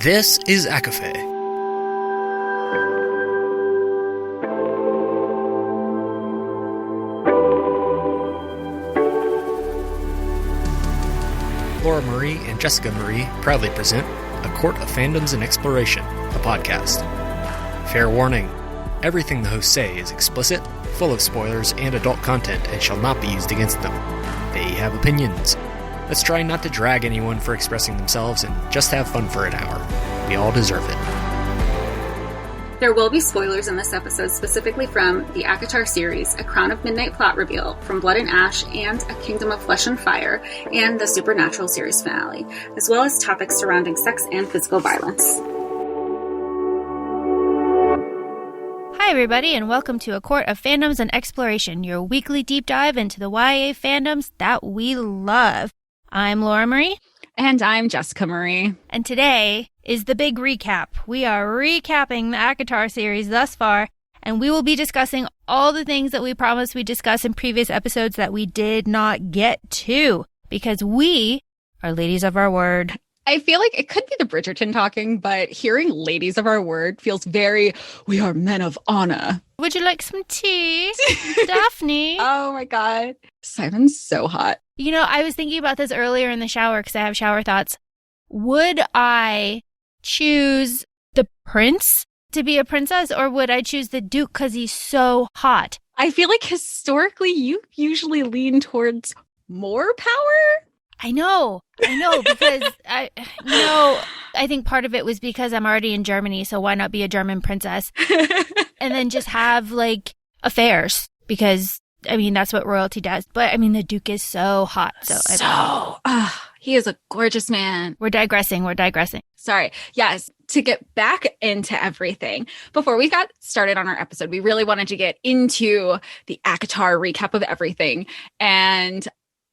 This is ACOFAE. Laura Marie and Jessica Marie proudly present A Court of Fandoms and Exploration, a podcast. Fair warning, everything the hosts say is explicit, full of spoilers and adult content and shall not be used against them. They have opinions. Let's try not to drag anyone for expressing themselves and just have fun for an hour. We all deserve it. There will be spoilers in this episode, specifically from the ACOTAR series, A Crown of Midnight plot reveal, from Blood and Ash and A Kingdom of Flesh and Fire, and the Supernatural series finale, as well as topics surrounding sex and physical violence. Hi everybody, and welcome to A Court of Fandoms and Exploration, your weekly deep dive into the YA fandoms that we love. I'm Laura Marie. And I'm Jessica Marie. And today is the big recap. We are recapping the ACOTAR series thus far, and we will be discussing all the things that we promised we'd discuss in previous episodes that we did not get to, because we are ladies of our word. I feel like it could be the Bridgerton talking, but hearing ladies of our word feels very, we are men of honor. Would you like some tea, Daphne? Oh my God. Simon's so hot. You know, I was thinking about this earlier in the shower because I have shower thoughts. Would I choose the prince to be a princess, or would I choose the duke because he's so hot? I feel like historically you usually lean towards more power. I know, because I think part of it was because I'm already in Germany, so why not be a German princess? And then just have, like, affairs, because, I mean, that's what royalty does. But, I mean, the Duke is so hot. He is a gorgeous man. We're digressing. Sorry. Yes, to get back into everything, before we got started on our episode, we really wanted to get into the ACOTAR recap of everything. And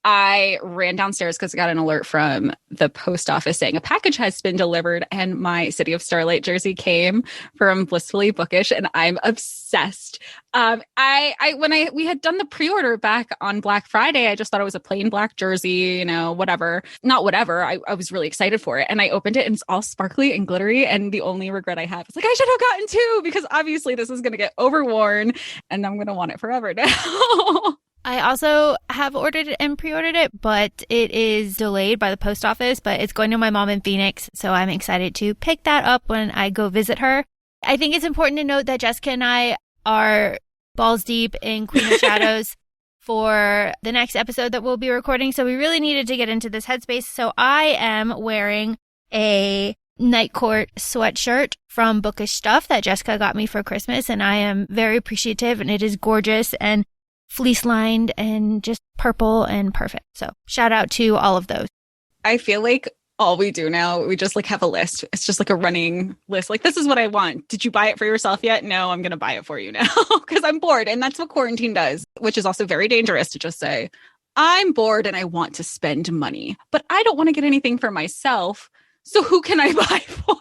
I ran downstairs because I got an alert from the post office saying a package has been delivered, and my City of Starlight jersey came from Blissfully Bookish, and I'm obsessed. When we had done the pre-order back on Black Friday, I just thought it was a plain black jersey, whatever. Not whatever. I was really excited for it, and I opened it, and it's all sparkly and glittery, and the only regret I have is like, I should have gotten two, because obviously this is going to get overworn, and I'm going to want it forever now. I also have ordered it and pre-ordered it, but it is delayed by the post office, but it's going to my mom in Phoenix, so I'm excited to pick that up when I go visit her. I think it's important to note that Jessica and I are balls deep in Queen of Shadows for the next episode that we'll be recording, so we really needed to get into this headspace. So I am wearing a Night Court sweatshirt from Bookish Stuff that Jessica got me for Christmas, and I am very appreciative, and it is gorgeous and fleece lined and just purple and perfect. So shout out to all of those. I feel like all we do now, we just like have a list. It's just like a running list. Like, this is what I want. Did you buy it for yourself yet? No, I'm going to buy it for you now because I'm bored. And that's what quarantine does, which is also very dangerous to just say, I'm bored and I want to spend money, but I don't want to get anything for myself. So who can I buy for?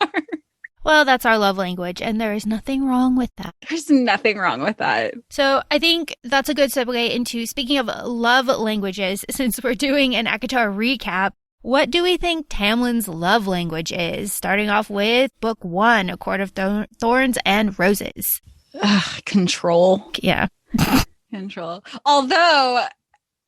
Well, that's our love language, and there is nothing wrong with that. There's nothing wrong with that. So I think that's a good segue into, speaking of love languages, since we're doing an ACOTAR recap, what do we think Tamlin's love language is? Starting off with Book 1, A Court of Thorns and Roses. Control. Yeah. Control. Although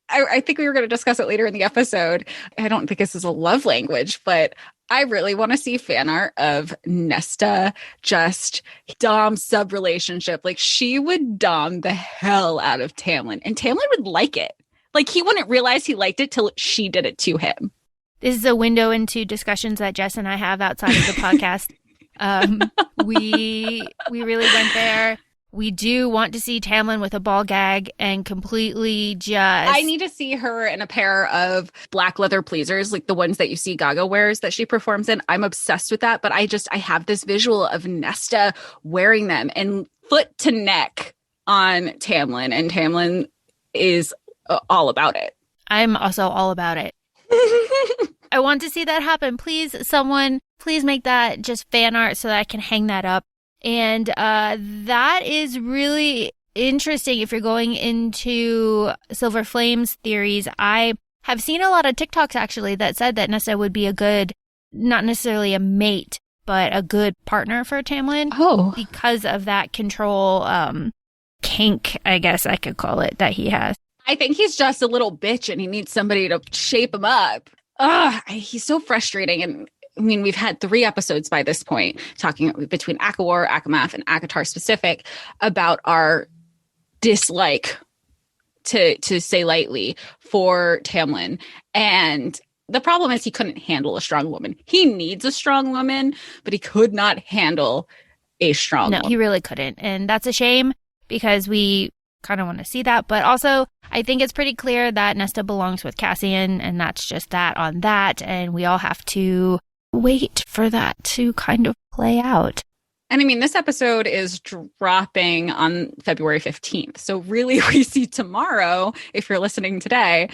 I think we were going to discuss it later in the episode. I don't think this is a love language, but I really want to see fan art of Nesta just dom sub relationship. Like, she would dom the hell out of Tamlin, and Tamlin would like it. Like, he wouldn't realize he liked it till she did it to him. This is a window into discussions that Jess and I have outside of the podcast. We really went there. We do want to see Tamlin with a ball gag and completely just... I need to see her in a pair of black leather pleasers, like the ones that you see Gaga wears that she performs in. I'm obsessed with that, but I have this visual of Nesta wearing them and foot to neck on Tamlin, and Tamlin is all about it. I'm also all about it. I want to see that happen. Please, someone, please make that just fan art so that I can hang that up. And that is really interesting if you're going into Silver Flames theories. I have seen a lot of TikToks, actually, that said that Nesta would be a good, not necessarily a mate, but a good partner for Tamlin. Oh. Because of that control kink, I guess I could call it, that he has. I think he's just a little bitch and he needs somebody to shape him up. He's so frustrating. And I mean, we've had 3 episodes by this point talking between ACOWAR, ACOMAF, and ACOTAR specific about our dislike, to say lightly, for Tamlin. And the problem is he couldn't handle a strong woman. He needs a strong woman, but he could not handle a strong woman. No, he really couldn't. And that's a shame because we kind of want to see that. But also, I think it's pretty clear that Nesta belongs with Cassian, and that's just that on that. And we all have to wait for that to kind of play out. And I mean, this episode is dropping on February 15th. So really, we see tomorrow, if you're listening today,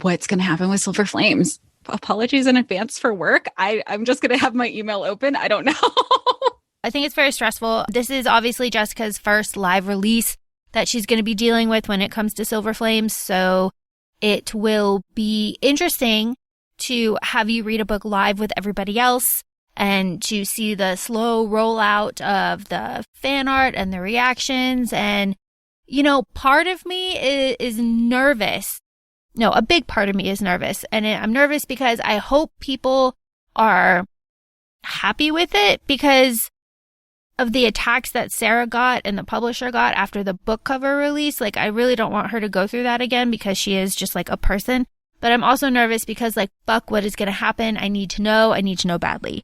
what's going to happen with Silver Flames. Apologies in advance for work. I'm just going to have my email open. I don't know. I think it's very stressful. This is obviously Jessica's first live release that she's going to be dealing with when it comes to Silver Flames. So it will be interesting to have you read a book live with everybody else and to see the slow rollout of the fan art and the reactions. And, you know, part of me is nervous. No, a big part of me is nervous. And I'm nervous because I hope people are happy with it because of the attacks that Sarah got and the publisher got after the book cover release. Like, I really don't want her to go through that again because she is just like a person. But I'm also nervous because, like, fuck, what is going to happen? I need to know. I need to know badly.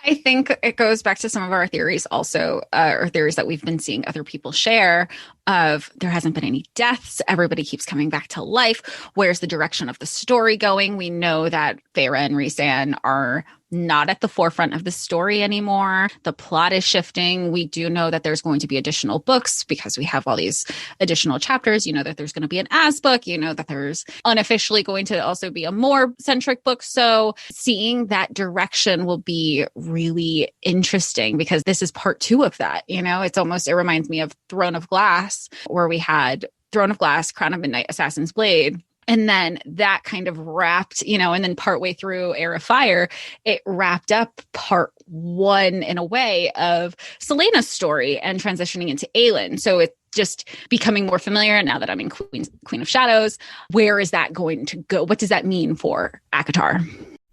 I think it goes back to some of our theories also, or theories that we've been seeing other people share of there hasn't been any deaths. Everybody keeps coming back to life. Where's the direction of the story going? We know that Feyre and Rhysand are not at the forefront of the story anymore. The plot is shifting. We do know that there's going to be additional books because we have all these additional chapters. You know that there's going to be an As book. You know that there's unofficially going to also be a more centric book. So seeing that direction will be really interesting because this is part 2 of that. You know, it reminds me of Throne of Glass, where we had Throne of Glass, Crown of Midnight, Assassin's Blade. And then that kind of wrapped, you know, and then partway through Heir of Fire, it wrapped up part 1 in a way of Celaena's story and transitioning into Aelin. So it's just becoming more familiar. Now that I'm in Queen of Shadows, where is that going to go? What does that mean for ACOTAR?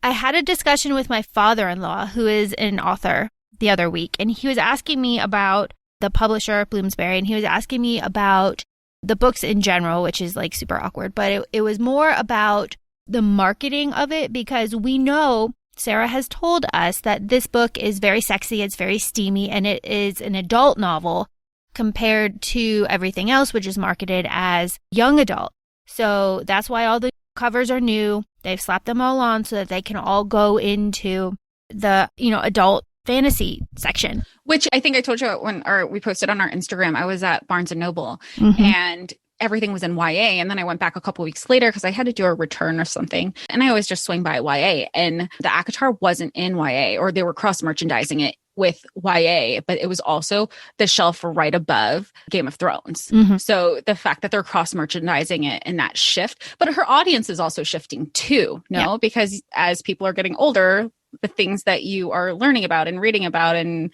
I had a discussion with my father-in-law, who is an author, the other week, and he was asking me about the publisher, Bloomsbury, and he was asking me about the books in general, which is like super awkward, but it was more about the marketing of it because we know Sarah has told us that this book is very sexy, it's very steamy, and it is an adult novel compared to everything else, which is marketed as young adult. So that's why all the covers are new. They've slapped them all on so that they can all go into the, you know, adult fantasy section. Which I think I told you when we posted on our Instagram. I was at Barnes & Noble and everything was in YA. And then I went back a couple weeks later because I had to do a return or something. And I always just swing by YA. And the ACOTAR wasn't in YA, or they were cross-merchandising it with YA, but it was also the shelf right above Game of Thrones. So the fact that they're cross-merchandising it and that shift, but her audience is also shifting too, because as people are getting older, the things that you are learning about and reading about, and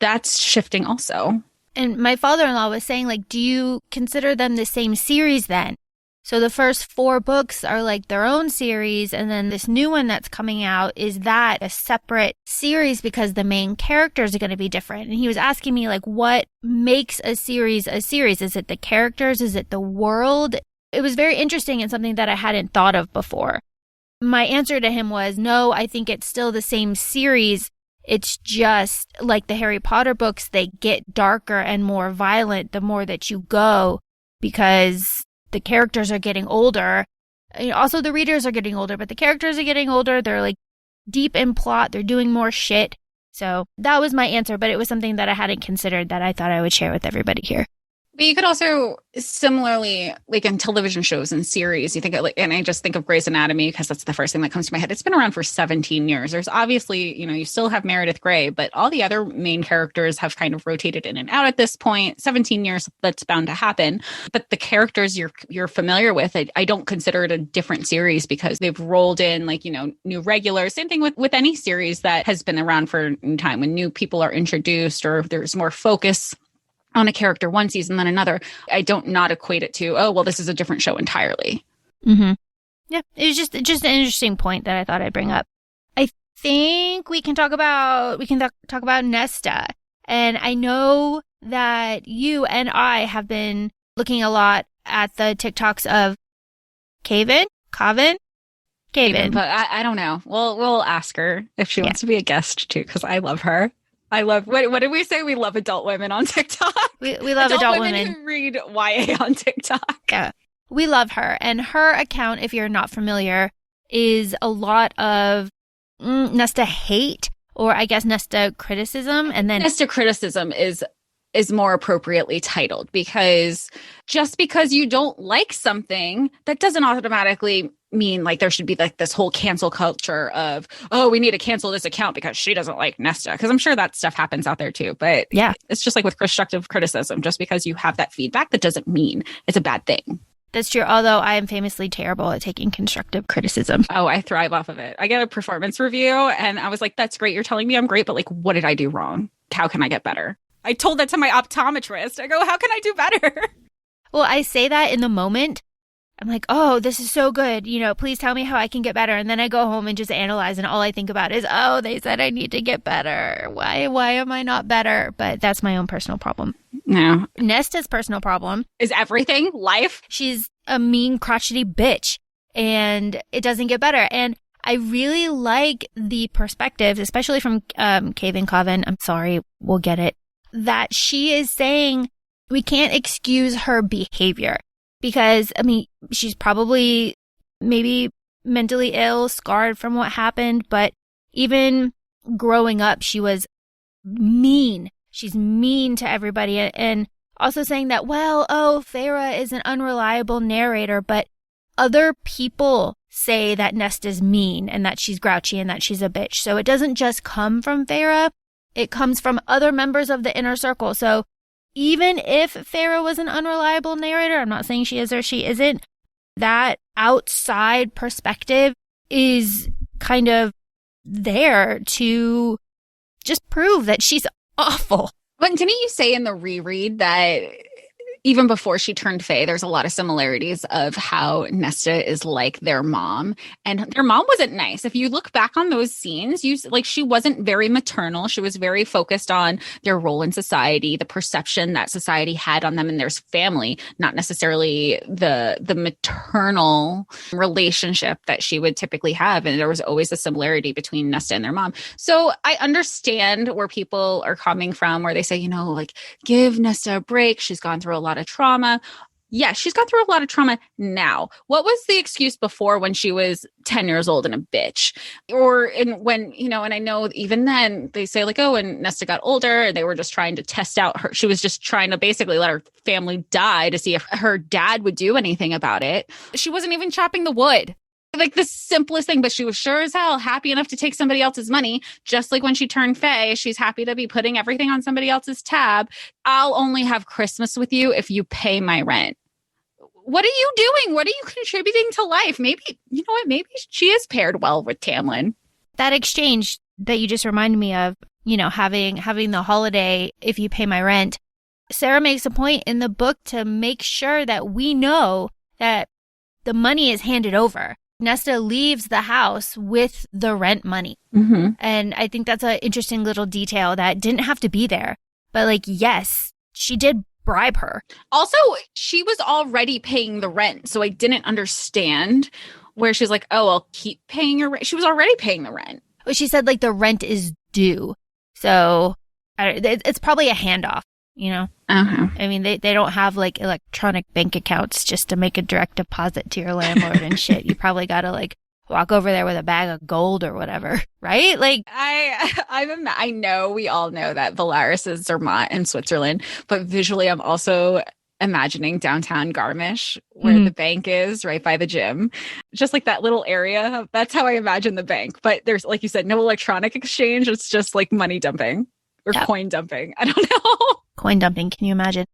that's shifting also. And my father-in-law was saying, like, do you consider them the same series then? So the first 4 books are like their own series, and then this new one that's coming out, is that a separate series because the main characters are going to be different? And he was asking me, like, what makes a series a series? Is it the characters? Is it the world? It was very interesting and something that I hadn't thought of before. My answer to him was, no, I think it's still the same series. It's just like the Harry Potter books, they get darker and more violent the more that you go because the characters are getting older. Also, the readers are getting older, but the characters are getting older. They're like deep in plot. They're doing more shit. So that was my answer, but it was something that I hadn't considered that I thought I would share with everybody here. But you could also similarly, like in television shows and series, you think of and I just think of Grey's Anatomy because that's the first thing that comes to my head. It's been around for 17 years. There's obviously, you still have Meredith Grey, but all the other main characters have kind of rotated in and out at this point. 17 years, that's bound to happen. But the characters you're familiar with, I don't consider it a different series because they've rolled in new regulars. Same thing with any series that has been around for a time. When new people are introduced or there's more focus on a character one season than another, I don't not equate it to, oh, well, this is a different show entirely. Mm-hmm. Yeah, it was just an interesting point that I thought I'd bring up. I think we can talk about Nesta. And I know that you and I have been looking a lot at the TikToks of Caven. But I don't know. We'll ask her if she wants to be a guest too, because I love her. I love, what did we say? We love adult women on TikTok. We love adult women who read YA on TikTok. Yeah. We love her. And her account, if you're not familiar, is a lot of Nesta hate, or I guess Nesta criticism. And then Nesta criticism is more appropriately titled, because just because you don't like something, that doesn't automatically mean like there should be like this whole cancel culture of, oh, we need to cancel this account because she doesn't like Nesta. Because I'm sure that stuff happens out there too. But yeah, it's just like with constructive criticism, just because you have that feedback, that doesn't mean it's a bad thing. That's true. Although I am famously terrible at taking constructive criticism. Oh, I thrive off of it. I get a performance review and I was like, that's great. You're telling me I'm great, but like, what did I do wrong? How can I get better? I told that to my optometrist. I go, how can I do better? Well, I say that in the moment. I'm like, oh, this is so good. Please tell me how I can get better. And then I go home and just analyze. And all I think about is, oh, they said I need to get better. Why am I not better? But that's my own personal problem. No. Nesta's personal problem is everything life. She's a mean, crotchety bitch. And it doesn't get better. And I really like the perspective, especially from Coven. I'm sorry, we'll get it. That she is saying we can't excuse her behavior. Because, she's probably maybe mentally ill, scarred from what happened, but even growing up, she was mean. She's mean to everybody. And also saying that, Feyre is an unreliable narrator, but other people say that Nesta's mean and that she's grouchy and that she's a bitch. So it doesn't just come from Feyre, it comes from other members of the inner circle. So even if Feyre was an unreliable narrator, I'm not saying she is or she isn't, that outside perspective is kind of there to just prove that she's awful. But didn't you say in the reread that even before she turned Fae, there's a lot of similarities of how Nesta is like their mom, and their mom wasn't nice. If you look back on those scenes, she wasn't very maternal. She was very focused on their role in society, the perception that society had on them and their family, not necessarily the maternal relationship that she would typically have. And there was always a similarity between Nesta and their mom. So I understand where people are coming from, where they say, give Nesta a break. She's gone through a lot of trauma. Yeah, she's gone through a lot of trauma now. What was the excuse before when she was 10 years old and a bitch? And I know even then they say when Nesta got older, they were just trying to test out her. She was just trying to basically let her family die to see if her dad would do anything about it. She wasn't even chopping the wood. Like the simplest thing, but she was sure as hell happy enough to take somebody else's money. Just like when she turned Fae, she's happy to be putting everything on somebody else's tab. I'll only have Christmas with you if you pay my rent. What are you doing? What are you contributing to life? Maybe, maybe she is paired well with Tamlin. That exchange that you just reminded me of, having the holiday, if you pay my rent. Sarah makes a point in the book to make sure that we know that the money is handed over. Nesta leaves the house with the rent money. Mm-hmm. And I think that's an interesting little detail that didn't have to be there. But yes, she did bribe her. Also, she was already paying the rent. So I didn't understand where she's like, oh, I'll keep paying your rent. She was already paying the rent. Well, she said the rent is due. So it's probably a handoff, Uh-huh. They don't have electronic bank accounts just to make a direct deposit to your landlord and shit. You probably got to walk over there with a bag of gold or whatever, right? I know we all know that Valaris is Zermatt in Switzerland, but visually I'm also imagining downtown Garmisch, where the bank is, right by the gym. Just like that little area. That's how I imagine the bank. But there's, like you said, no electronic exchange. It's just like money dumping or coin dumping. I don't know. Coin dumping. Can you imagine?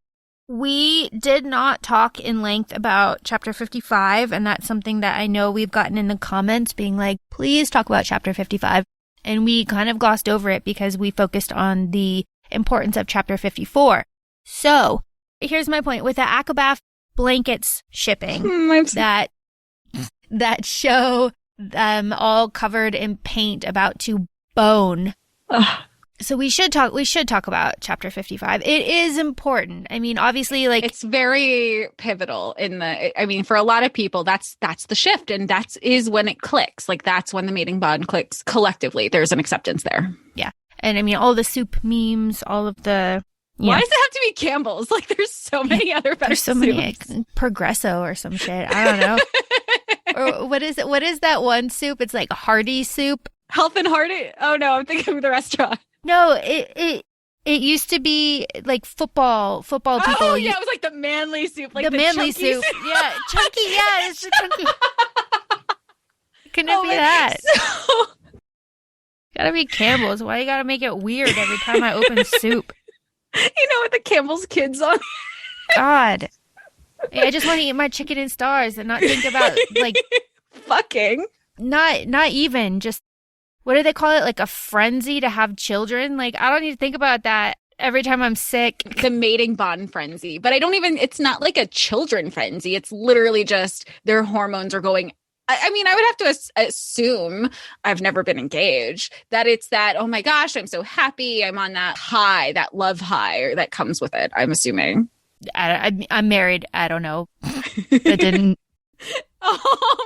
We did not talk in length about Chapter 55, and that's something that I know we've gotten in the comments being like, please talk about Chapter 55. And we kind of glossed over it because we focused on the importance of Chapter 54. So here's my point. With the ACOBAF blankets shipping that show them all covered in paint about to bone. So we should talk about Chapter 55. It is important. I mean, obviously, like, it's very pivotal for a lot of people, that's the shift, and that is when it clicks. Like, that's when the mating bond clicks collectively. There's an acceptance there. Yeah. And I mean, all the soup memes, all of the... Why does it have to be Campbell's? Like, there's so many other better soups. There's so many, like, Progresso or some shit. I don't know. Or what is that one soup? It's like Hearty soup. Health and Hearty? Oh no, I'm thinking of the restaurant. No, it used to be like football people. Oh yeah, it was like the manly soup, like the manly soup. Yeah, chunky. Yeah, it's the chunky. Couldn't it be that? Gotta be Campbell's. Why you gotta make it weird every time I open soup? You know, with the Campbell's kids on. God, I just want to eat my chicken and stars and not think about like fucking. Not even just. What do they call it? Like a frenzy to have children? Like, I don't need to think about that every time I'm sick. The mating bond frenzy. But it's not like a children frenzy. It's literally just their hormones are going. I mean, I would have to assume, I've never been engaged, that it's that, oh my gosh, I'm so happy. I'm on that high, that love high that comes with it, I'm assuming. I'm married. I don't know. It didn't. Oh,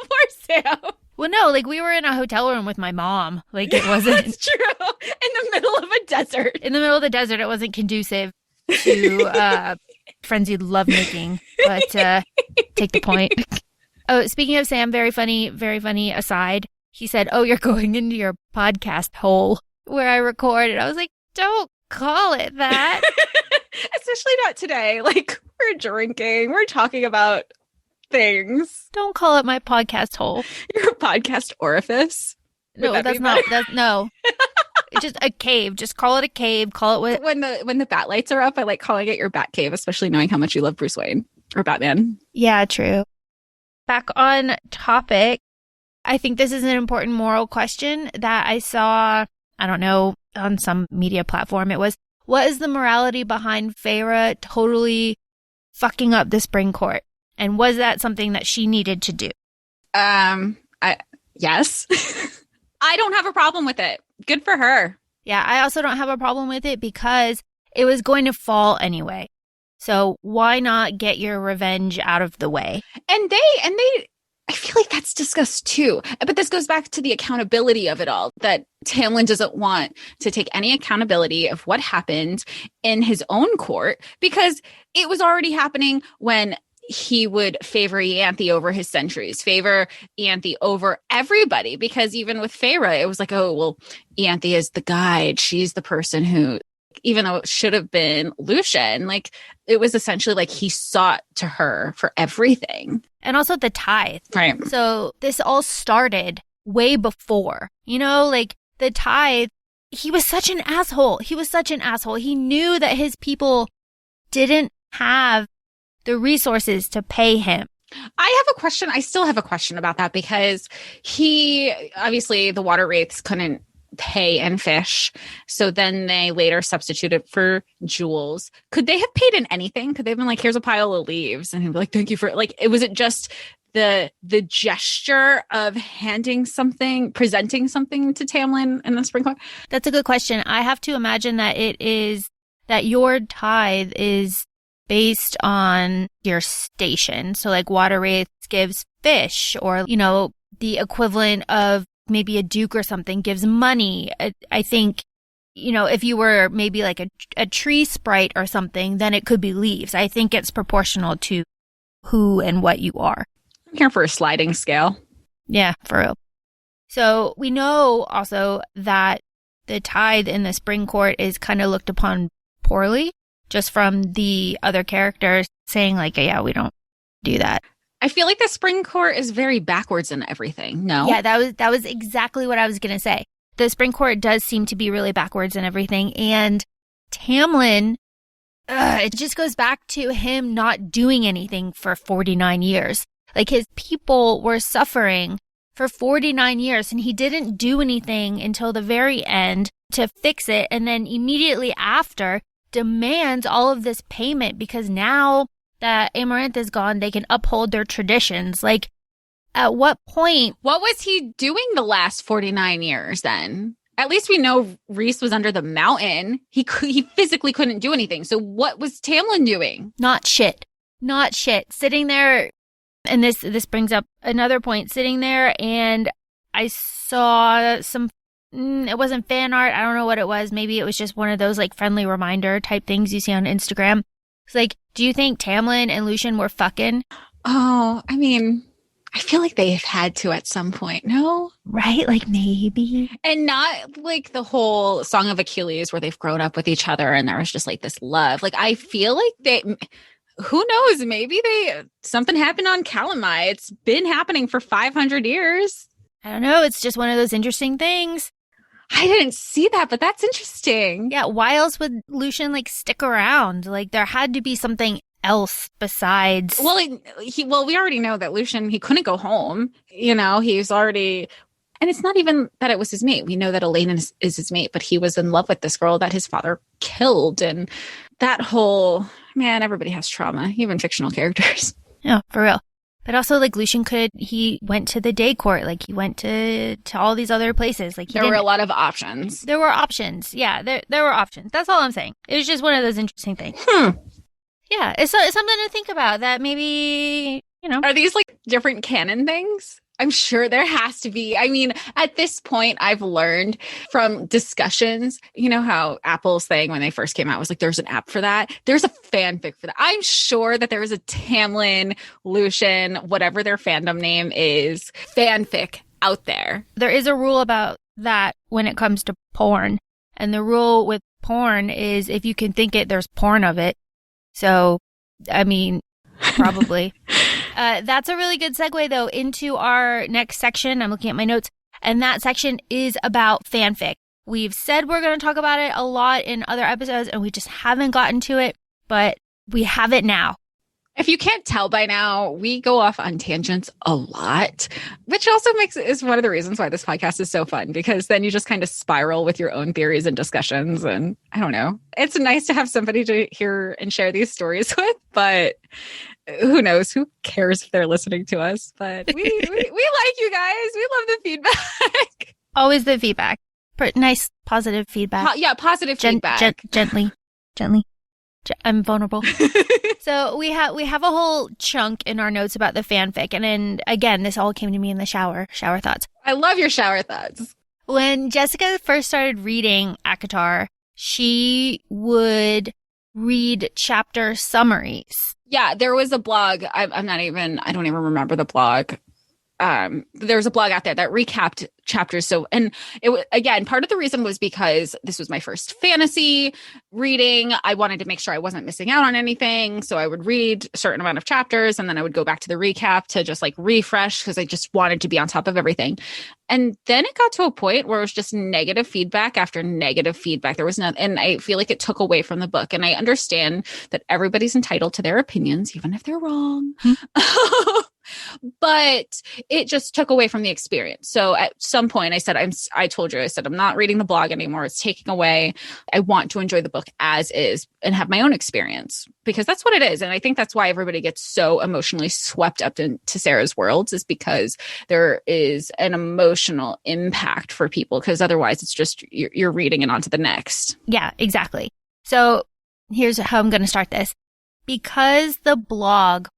poor Sam. Well, no, like, we were in a hotel room with my mom. Like, it wasn't... That's true. In the middle of a desert. In the middle of the desert, it wasn't conducive to frenzied lovemaking. But take the point. Oh, speaking of Sam, very funny aside. He said, oh, you're going into your podcast hole where I record. And I was like, don't call it that. Especially not today. Like, we're drinking. We're talking about... things. Don't call it my podcast hole. Your podcast orifice. No, that's not. No. It's just a cave. Just call it a cave. Call it what. When the bat lights are up, I like calling it your bat cave, especially knowing how much you love Bruce Wayne or Batman. Yeah, true. Back on topic. I think this is an important moral question that I saw, I don't know, on some media platform. It was, what is the morality behind Feyre totally fucking up the spring court? And was that something that she needed to do? Yes. I don't have a problem with it. Good for her. Yeah, I also don't have a problem with it because it was going to fall anyway. So why not get your revenge out of the way? And they I feel like that's discussed too. But this goes back to the accountability of it all, that Tamlin doesn't want to take any accountability of what happened in his own court because it was already happening when he would favor Ianthe over his sentries, favor Ianthe over everybody. Because even with Feyre, it was like, oh, well, Ianthe is the guide. She's the person who, even though it should have been Lucien, like, it was essentially like he sought to her for everything. And also the tithe. Right. So this all started way before, like the tithe. He was such an asshole. He knew that his people didn't have the resources to pay him. I have a question. I still have a question about that because obviously the water wraiths couldn't pay in fish. So then they later substituted for jewels. Could they have paid in anything? Could they have been like, here's a pile of leaves? And he'd be like, thank you for, like, was it just the gesture of presenting something to Tamlin in the spring court? That's a good question. I have to imagine that it is that your tithe is based on your station. So like water wraiths gives fish, or, the equivalent of maybe a duke or something gives money. I think, if you were maybe like a tree sprite or something, then it could be leaves. I think it's proportional to who and what you are. I'm here for a sliding scale. Yeah, for real. So we know also that the tithe in the spring court is kind of looked upon poorly. just from the other characters saying like, yeah, we don't do that. I feel like the Spring Court is very backwards in everything. No? Yeah, that was exactly what I was going to say. The Spring Court does seem to be really backwards in everything. And Tamlin, it just goes back to him not doing anything for 49 years. Like, his people were suffering for 49 years, and he didn't do anything until the very end to fix it. And then immediately after, demands all of this payment because now that Amaranth is gone, they can uphold their traditions. Like, at what point? What was he doing the last 49 years then? At least we know Rhys was under the mountain. He physically couldn't do anything. So what was Tamlin doing? Not shit. Sitting there, and this brings up another point. Sitting there, and I saw some, it wasn't fan art. I don't know what it was. Maybe it was just one of those like friendly reminder type things you see on Instagram. It's like, do you think Tamlin and Lucien were fucking? Oh, I mean, I feel like they've had to at some point, no? Right? Like, maybe. And not like the whole Song of Achilles where they've grown up with each other and there was just like this love. Like, I feel like who knows? Maybe something happened on Calamai. It's been happening for 500 years. I don't know. It's just one of those interesting things. I didn't see that, but that's interesting. Yeah. Why else would Lucien like stick around? Like, there had to be something else besides. Well, we already know that Lucien, he couldn't go home. You know, he's already, and it's not even that it was his mate. We know that Elaine is his mate, but he was in love with this girl that his father killed. And that whole, man, everybody has trauma, even fictional characters. Yeah, for real. But also, like, Lucien he went to the day court. Like, he went to all these other places. Like, there were a lot of options. There were options. Yeah, there were options. That's all I'm saying. It was just one of those interesting things. Yeah, it's something to think about that maybe, you know. Are these like different canon things? I'm sure there has to be. I mean, at this point, I've learned from discussions, you know how Apple's thing when they first came out was like, there's an app for that. There's a fanfic for that. I'm sure that there was a Tamlin, Lucien, whatever their fandom name is, fanfic out there. There is a rule about that when it comes to porn. And the rule with porn is if you can think it, there's porn of it. So, I mean, probably. That's a really good segue, though, into our next section. I'm looking at my notes. And that section is about fanfic. We've said we're going to talk about it a lot in other episodes, and we just haven't gotten to it. But we have it now. If you can't tell by now, we go off on tangents a lot, which also is one of the reasons why this podcast is so fun, because then you just kind of spiral with your own theories and discussions. And I don't know, it's nice to have somebody to hear and share these stories with, but who knows? Who cares if they're listening to us? But we like you guys. We love the feedback. Always the feedback. Nice, positive feedback. Positive feedback. Gently. I'm vulnerable. So we have a whole chunk in our notes about the fanfic. And then again, this all came to me in the shower thoughts. I love your shower thoughts. When Jessica first started reading ACOTAR, she would read chapter summaries. Yeah, there was a blog. I don't even remember the blog. There was a blog out there that recapped chapters. So, and again, part of the reason was because this was my first fantasy reading. I wanted to make sure I wasn't missing out on anything. So I would read a certain amount of chapters and then I would go back to the recap to just like refresh because I just wanted to be on top of everything. And then it got to a point where it was just negative feedback after negative feedback. There was nothing, and I feel like it took away from the book. And I understand that everybody's entitled to their opinions, even if they're wrong. But it just took away from the experience. So at some point I said, I'm not reading the blog anymore. It's taking away. I want to enjoy the book as is and have my own experience, because that's what it is. And I think that's why everybody gets so emotionally swept up into Sarah's worlds, is because there is an emotional impact for people, because otherwise it's just you're reading it on to the next. Yeah, exactly. So here's how I'm going to start this. Because the blog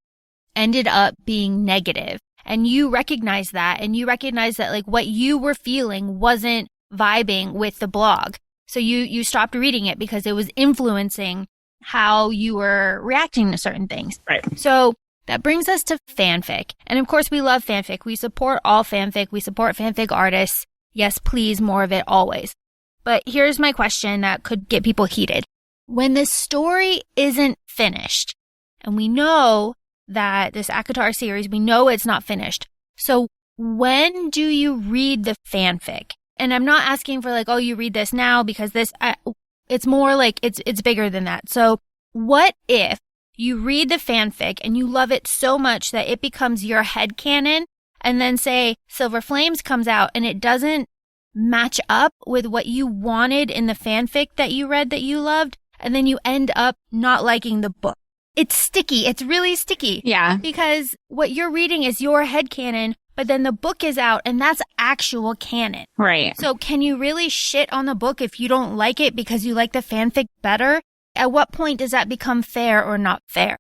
ended up being negative, and you recognize that, and you recognize that like what you were feeling wasn't vibing with the blog. So you stopped reading it because it was influencing how you were reacting to certain things. Right. So that brings us to fanfic. And of course we love fanfic. We support all fanfic. We support fanfic artists. Yes, please, more of it always. But here's my question that could get people heated. when the story isn't finished, and we know that this ACOTAR series, we know it's not finished. So when do you read the fanfic? And I'm not asking for like, oh, you read this now because it's more like it's bigger than that. So what if you read the fanfic and you love it so much that it becomes your headcanon, and then say Silver Flames comes out and it doesn't match up with what you wanted in the fanfic that you read that you loved, and then you end up not liking the book? It's sticky. It's really sticky. Yeah. Because what you're reading is your headcanon, but then the book is out and that's actual canon. Right. So can you really shit on the book if you don't like it because you like the fanfic better? At what point does that become fair or not fair?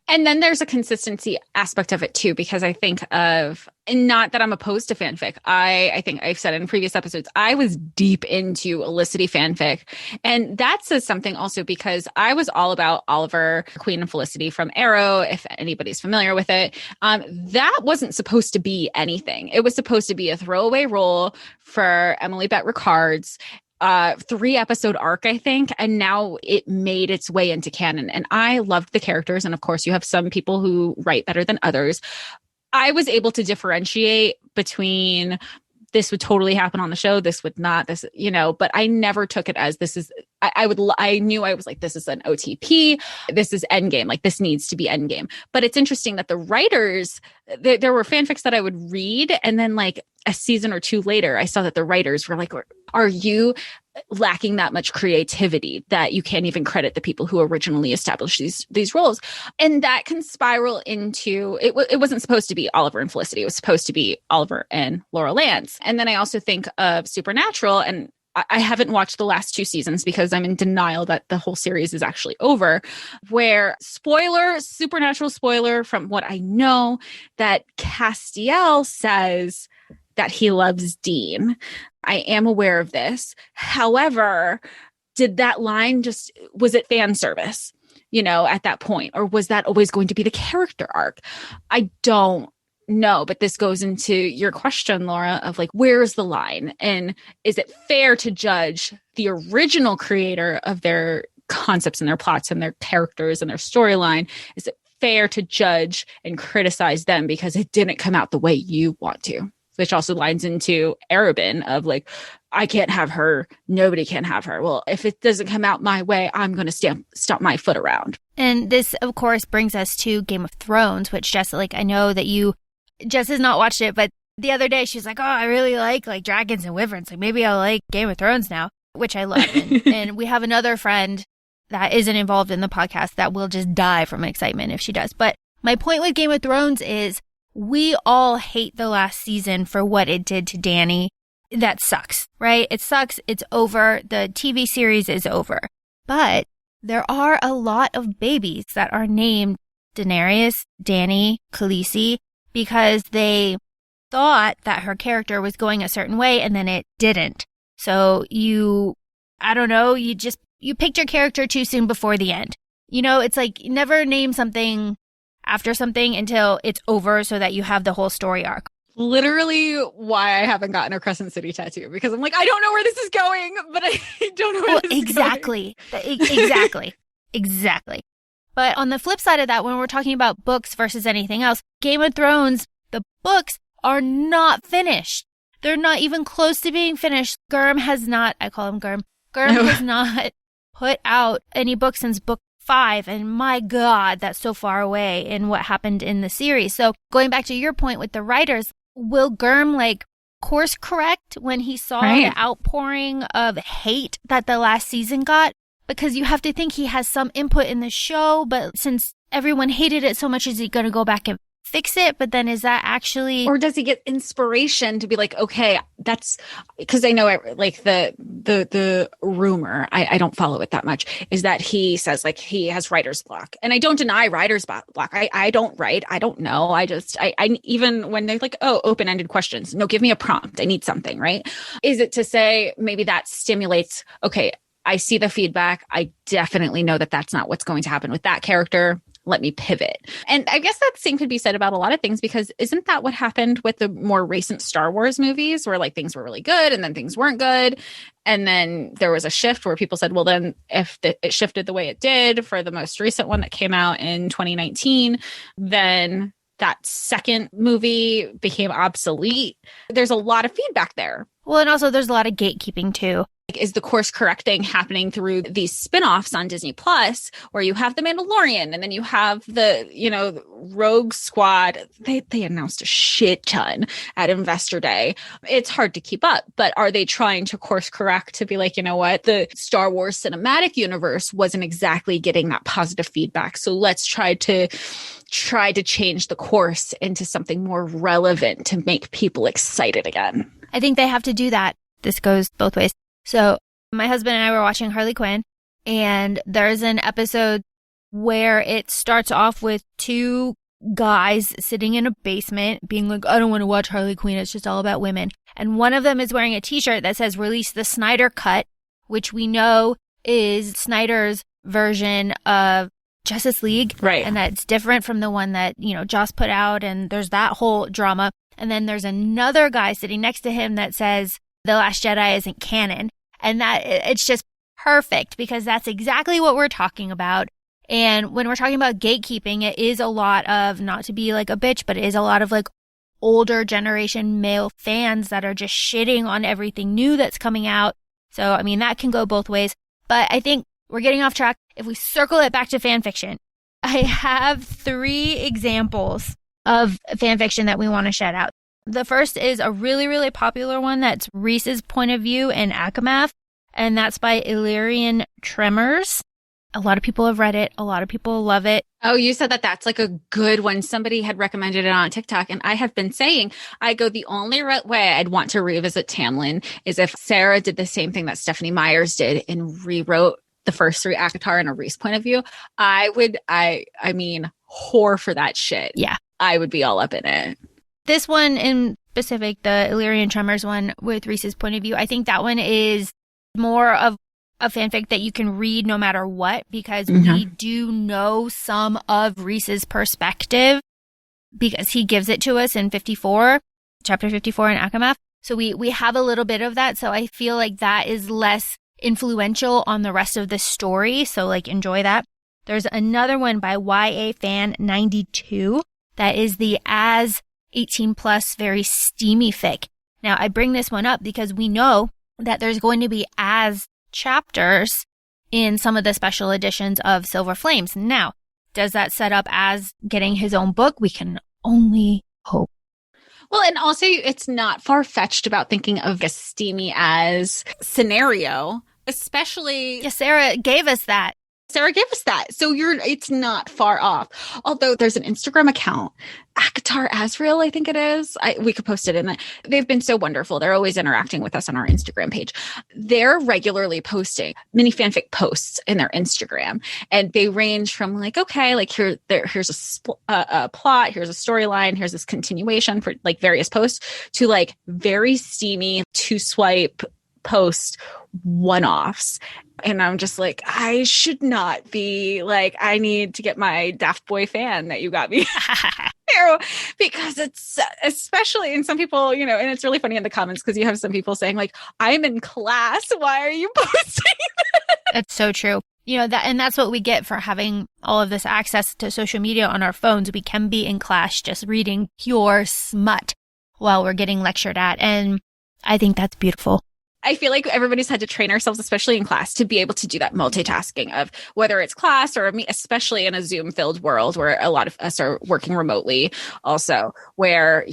And then there's a consistency aspect of it too, because I think of, and not that I'm opposed to fanfic. I think I've said in previous episodes, I was deep into Felicity fanfic. And that says something also because I was all about Oliver, Queen and Felicity from Arrow, if anybody's familiar with it. That wasn't supposed to be anything. It was supposed to be a throwaway role for Emily Bett Rickards. 3-episode arc, I think, and now it made its way into canon. And I loved the characters. And of course, you have some people who write better than others. I was able to differentiate between this would totally happen on the show, this would not, this, but I never took it as this is, I knew I was like, this is an OTP, this is endgame, like this needs to be endgame. But it's interesting that the writers, there were fanfics that I would read, and then like a season or two later, I saw that the writers were like, are you lacking that much creativity that you can't even credit the people who originally established these roles? And that can spiral into, it wasn't supposed to be Oliver and Felicity. It was supposed to be Oliver and Laura Lance. And then I also think of Supernatural, and I haven't watched the last 2 seasons because I'm in denial that the whole series is actually over, where Supernatural spoiler from what I know, that Castiel says that he loves Dean. I am aware of this. However, did that line was it fan service, at that point? Or was that always going to be the character arc? I don't know, but this goes into your question, Laura, of like, where's the line? And is it fair to judge the original creator of their concepts and their plots and their characters and their storyline? Is it fair to judge and criticize them because it didn't come out the way you want to? Which also lines into Arabin of like, I can't have her. Nobody can have her. Well, if it doesn't come out my way, I'm going to stomp my foot around. And this, of course, brings us to Game of Thrones, which Jess, I know that Jess has not watched it, but the other day she's like, oh, I really like dragons and wyverns. Like maybe I'll like Game of Thrones now, which I love. And we have another friend that isn't involved in the podcast that will just die from excitement if she does. But my point with Game of Thrones is, we all hate the last season for what it did to Dany. That sucks, right? It sucks. It's over. The TV series is over. But there are a lot of babies that are named Daenerys, Dany, Khaleesi, because they thought that her character was going a certain way and then it didn't. So you picked your character too soon before the end. It's like you never name something after something until it's over so that you have the whole story arc. Literally why I haven't gotten a Crescent City tattoo, because I'm like, I don't know where this is going, but I don't know where this is going. Exactly. But on the flip side of that, when we're talking about books versus anything else, Game of Thrones, the books are not finished. They're not even close to being finished. Gurm has not has not put out any books since book 5, and my God, that's so far away in what happened in the series. So going back to your point with the writers, will Gurm course correct when he saw the outpouring of hate that the last season got? Because you have to think he has some input in the show, but since everyone hated it so much, is he going to go back and fix it? But then is that actually, or does he get inspiration to be like, okay, that's because I know the rumor, I don't follow it that much, is that he says he has writer's block. And I don't deny writer's block. I don't write. I don't know. I even when they're like, oh, open-ended questions, no, give me a prompt. I need something, right? Is it to say maybe that stimulates, okay, I see the feedback. I definitely know that that's not what's going to happen with that character. let me pivot. And I guess that same could be said about a lot of things, because isn't that what happened with the more recent Star Wars movies, where like things were really good and then things weren't good? And then there was a shift where people said, well, then if it shifted the way it did for the most recent one that came out in 2019, then that second movie became obsolete. There's a lot of feedback there. Well, and also there's a lot of gatekeeping too. Is the course correcting happening through these spin-offs on Disney Plus, where you have the Mandalorian and then you have the, Rogue Squad? They announced a shit ton at Investor Day. It's hard to keep up, but are they trying to course correct to be like, you know what, the Star Wars cinematic universe wasn't exactly getting that positive feedback, so let's try to change the course into something more relevant to make people excited again? I think they have to do that. This goes both ways. So my husband and I were watching Harley Quinn, and there's an episode where it starts off with two guys sitting in a basement being like, I don't want to watch Harley Quinn. It's just all about women. And one of them is wearing a t-shirt that says release the Snyder Cut, which we know is Snyder's version of Justice League. Right. And that's different from the one that, Joss put out. And there's that whole drama. And then there's another guy sitting next to him that says The Last Jedi isn't canon. And that it's just perfect, because that's exactly what we're talking about. And when we're talking about gatekeeping, it is a lot of, not to be like a bitch, but it is a lot of like older generation male fans that are just shitting on everything new that's coming out. So, I mean, that can go both ways. But I think we're getting off track. If we circle it back to fan fiction, I have 3 examples of fan fiction that we want to shout out. The first is a really, really popular one that's Reese's Point of View in ACOMAF, and that's by Illyrian Tremors. A lot of people have read it. A lot of people love it. Oh, you said that that's like a good one. Somebody had recommended it on TikTok, and I have been saying, the only way I'd want to revisit Tamlin is if Sarah did the same thing that Stephanie Myers did and rewrote the first 3 ACOTAR in a Reese point of view. I mean, whore for that shit. Yeah. I would be all up in it. This one in specific, the Illyrian Tremors one with Reese's Point of View, I think that one is more of a fanfic that you can read no matter what, because we do know some of Reese's perspective, because he gives it to us in chapter 54 in ACOMAF. So we have a little bit of that. So I feel like that is less influential on the rest of the story. So like enjoy that. There's another one by YA Fan 92 that is the As 18 plus very steamy fic. Now I bring this one up because we know that there's going to be As chapters in some of the special editions of Silver Flames. Now, does that set up As getting his own book? We can only hope. Well, and also it's not far-fetched about thinking of a steamy As scenario, especially... Yeah, Sarah gave us that. So it's not far off. Although there's an Instagram account, ACOTAR Asriel, I think it is. We could post it in it. They've been so wonderful. They're always interacting with us on our Instagram page. They're regularly posting mini fanfic posts in their Instagram, and they range from like, okay, like here's a plot, here's a storyline, here's this continuation for like various posts, to like very steamy 2-swipe post one-offs. And I'm just like, I should not be like, I need to get my Daft Boy fan that you got me. Because it's especially, and some people, and it's really funny in the comments because you have some people saying like, I'm in class. Why are you posting this? That's so true. That's what we get for having all of this access to social media on our phones. We can be in class just reading pure smut while we're getting lectured at. And I think that's beautiful. I feel like everybody's had to train ourselves, especially in class, to be able to do that multitasking of whether it's class or me, especially in a Zoom-filled world where a lot of us are working remotely also, where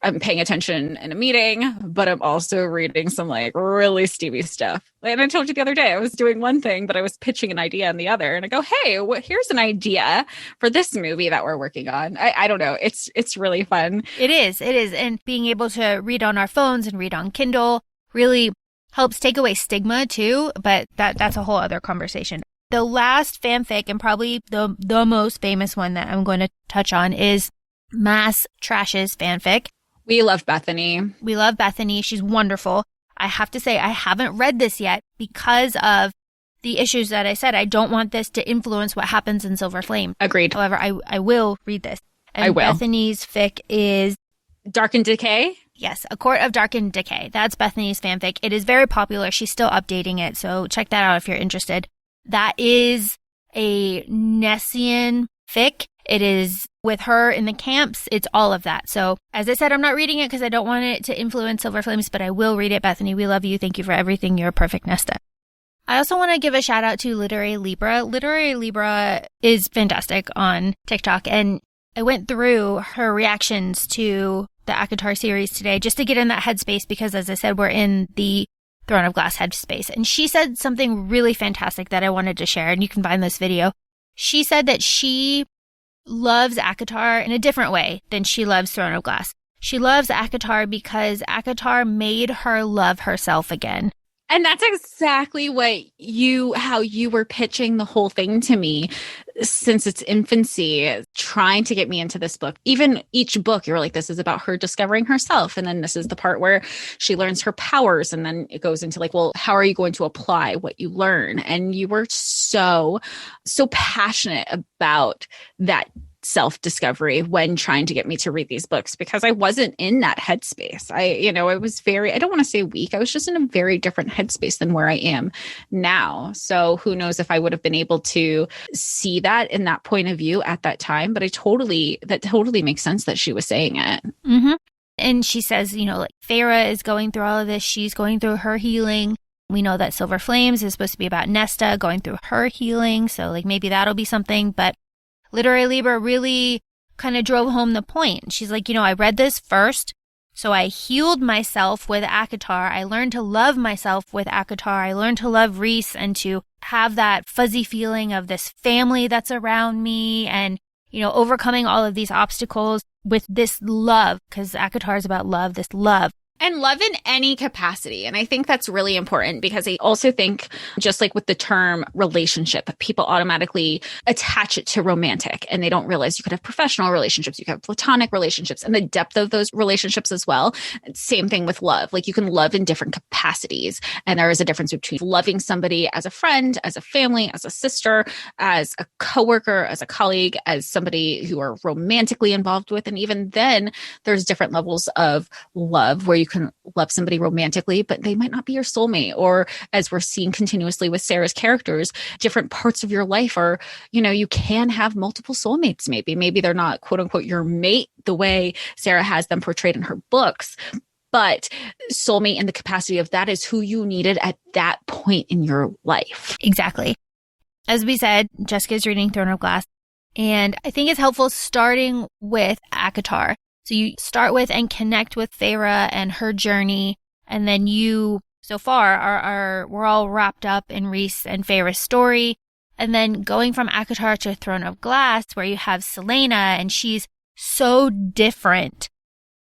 I'm paying attention in a meeting, but I'm also reading some like really steamy stuff. And I told you the other day, I was doing one thing, but I was pitching an idea on the other. And I go, hey, here's an idea for this movie that we're working on. I don't know. It's really fun. It is. And being able to read on our phones and read on Kindle really helps take away stigma too, but that's a whole other conversation. The last fanfic, and probably the most famous one that I'm going to touch on, is Mass Trash's fanfic. We love Bethany. She's wonderful. I have to say, I haven't read this yet because of the issues that I said. I don't want this to influence what happens in Silver Flame. Agreed. However, I will read this. And I will. Bethany's fic is Dark and Decay? Yes, A Court of Dark and Decay. That's Bethany's fanfic. It is very popular. She's still updating it, so check that out if you're interested. That is a Nessian fic. It is with her in the camps. It's all of that. So, as I said, I'm not reading it because I don't want it to influence Silver Flames, but I will read it. Bethany, we love you. Thank you for everything. You're a perfect Nesta. I also want to give a shout out to Literary Libra. Literary Libra is fantastic on TikTok, and I went through her reactions to the ACOTAR series today just to get in that headspace because, as I said, we're in the Throne of Glass headspace. And she said something really fantastic that I wanted to share, and you can find this video. She said that she loves ACOTAR in a different way than she loves Throne of Glass. She loves ACOTAR because ACOTAR made her love herself again. And that's exactly how you were pitching the whole thing to me since its infancy, trying to get me into this book. Even each book, you were like, this is about her discovering herself. And then this is the part where she learns her powers. And then it goes into like, well, how are you going to apply what you learn? And you were so passionate about that self-discovery when trying to get me to read these books because I wasn't in that headspace. I was very, I don't want to say weak. I was just in a very different headspace than where I am now. So who knows if I would have been able to see that in that point of view at that time. But that totally makes sense that she was saying it. Mm-hmm. And she says, like Feyre is going through all of this. She's going through her healing. We know that Silver Flames is supposed to be about Nesta going through her healing. So like maybe that'll be something, but Literary Libra really kind of drove home the point. She's like, I read this first, so I healed myself with ACOTAR. I learned to love myself with ACOTAR. I learned to love Rhys and to have that fuzzy feeling of this family that's around me and, overcoming all of these obstacles with this love, because ACOTAR is about love, this love. And love in any capacity. And I think that's really important because I also think, just like with the term relationship, people automatically attach it to romantic and they don't realize you could have professional relationships, you could have platonic relationships, and the depth of those relationships as well. Same thing with love. Like you can love in different capacities. And there is a difference between loving somebody as a friend, as a family, as a sister, as a coworker, as a colleague, as somebody who are romantically involved with. And even then there's different levels of love where you can love somebody romantically, but they might not be your soulmate. Or as we're seeing continuously with Sarah's characters, different parts of your life are, you can have multiple soulmates. Maybe they're not quote unquote your mate the way Sarah has them portrayed in her books, but soulmate in the capacity of that is who you needed at that point in your life. Exactly. As we said, Jessica's reading Throne of Glass, and I think it's helpful starting with ACOTAR. So you start with and connect with Feyre and her journey, and then you, so far, we're all wrapped up in Rhys and Feyre's story, and then going from ACOTAR to Throne of Glass, where you have Selena, and she's so different.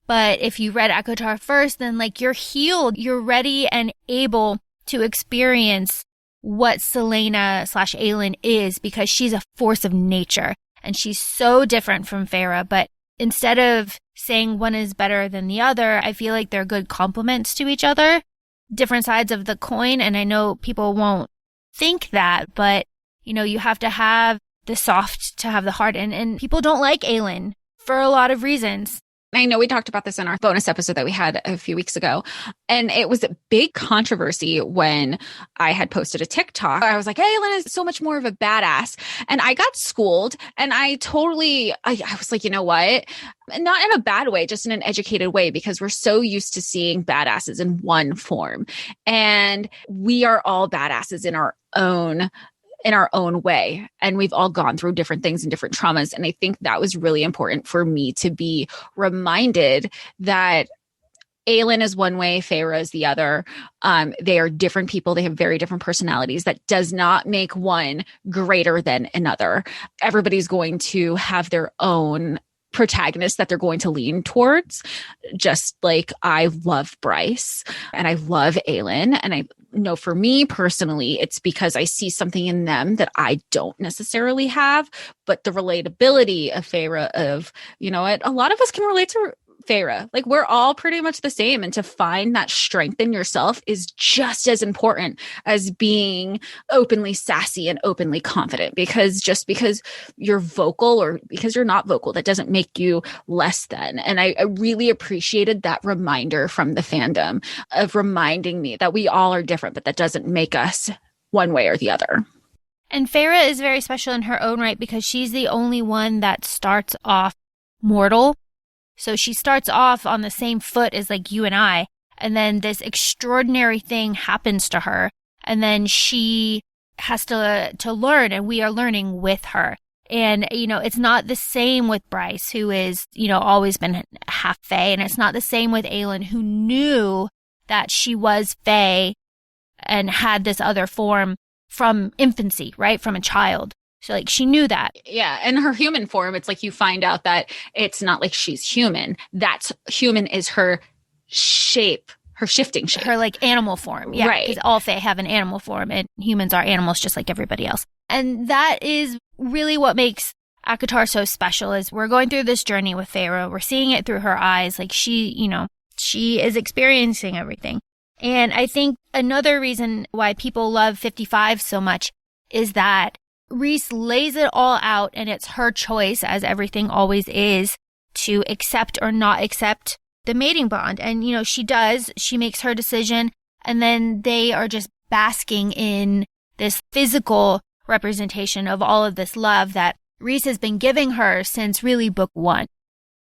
But if you read ACOTAR first, then like you're healed, you're ready and able to experience what Selena / Aelin is, because she's a force of nature, and she's so different from Feyre. But instead of saying one is better than the other, I feel like they're good complements to each other, different sides of the coin. And I know people won't think that, but you have to have the soft to have the hard. And people don't like Aelin for a lot of reasons. I know we talked about this in our bonus episode that we had a few weeks ago, and it was a big controversy when I had posted a TikTok. I was like, Aelin is so much more of a badass. And I got schooled, and I was like, you know what? Not in a bad way, just in an educated way, because we're so used to seeing badasses in one form. And we are all badasses in our own way. And we've all gone through different things and different traumas. And I think that was really important for me to be reminded that Aelin is one way, Feyre is the other. They are different people. They have very different personalities. That does not make one greater than another. Everybody's going to have their own protagonist that they're going to lean towards. Just like I love Bryce and I love Aelin, and I know for me personally, it's because I see something in them that I don't necessarily have, but the relatability of Feyre of, a lot of us can relate to Feyre. Like, we're all pretty much the same. And to find that strength in yourself is just as important as being openly sassy and openly confident, because just because you're vocal or because you're not vocal, that doesn't make you less than. And I really appreciated that reminder from the fandom of reminding me that we all are different, but that doesn't make us one way or the other. And Feyre is very special in her own right because she's the only one that starts off mortal. So she starts off on the same foot as like you and I, and then this extraordinary thing happens to her, and then she has to learn, and we are learning with her. And, you know, it's not the same with Bryce, who is, you know, always been half Fae, and it's not the same with Aelin, who knew that she was Fae and had this other form from infancy, right? From a child. So like she knew that. Yeah. And her human form, it's like you find out that it's not like she's human. That's human is her shape, her shifting shape. Her like animal form. Yeah. Right. Because all Fae have an animal form and humans are animals just like everybody else. And that is really what makes ACOTAR so special is we're going through this journey with Feyre. We're seeing it through her eyes. Like she, you know, she is experiencing everything. And I think another reason why people love 55 so much is that Rhys lays it all out, and it's her choice, as everything always is, to accept or not accept the mating bond. And, you know, she does. She makes her decision, and then they are just basking in this physical representation of all of this love that Rhys has been giving her since really book one.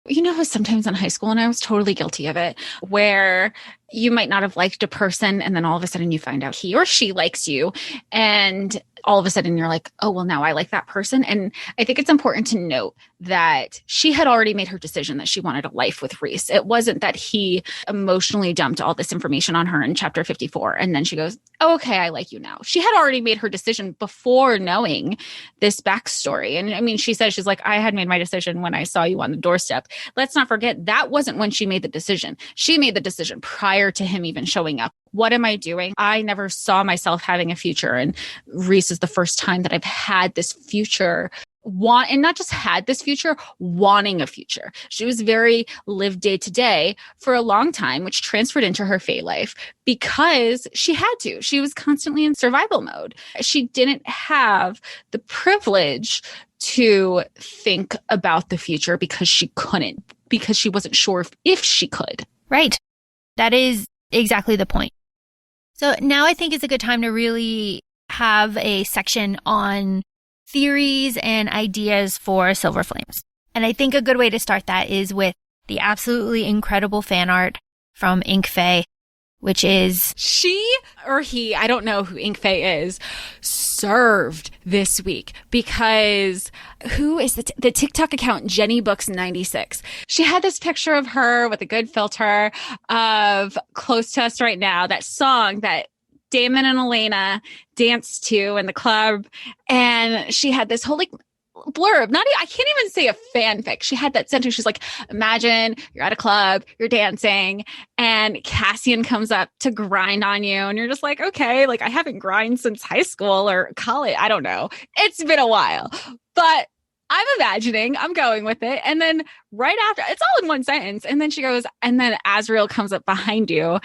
You know, sometimes in high school, and I was totally guilty of it, where you might not have liked a person, and then all of a sudden you find out he or she likes you, and all of a sudden you're like, oh, well, now I like that person. And I think it's important to note that she had already made her decision that she wanted a life with Rhys. It wasn't that he emotionally dumped all this information on her in chapter 54. And then she goes, oh, okay, I like you now. She had already made her decision before knowing this backstory. And I mean, she says, she's like, I had made my decision when I saw you on the doorstep. Let's not forget that wasn't when she made the decision. She made the decision prior to him even showing up. What am I doing? I never saw myself having a future. And Rhys is the first time that I've had this future and not just had this future, wanting a future. She was very lived day to day for a long time, which transferred into her Fae life because she had to. She was constantly in survival mode. She didn't have the privilege to think about the future because she couldn't, because she wasn't sure if she could. Right. That is exactly the point. So now I think it's a good time to really have a section on theories and ideas for Silver Flames. And I think a good way to start that is with the absolutely incredible fan art from ACOFAE, which is... She or he, I don't know who ACOFAE is, served this week because who is the TikTok account JennyBooks96? She had this picture of her with a good filter of Close to Us Right Now, that song that Damon and Elena danced to in the club. And she had this whole like blurb, I can't even say a fanfic. She had that sentence. She's like, imagine you're at a club, you're dancing, and Cassian comes up to grind on you. And you're just like, okay, like I haven't grinded since high school or college. I don't know. It's been a while, but I'm imagining, I'm going with it. And then right after, it's all in one sentence. And then she goes, and then Azriel comes up behind you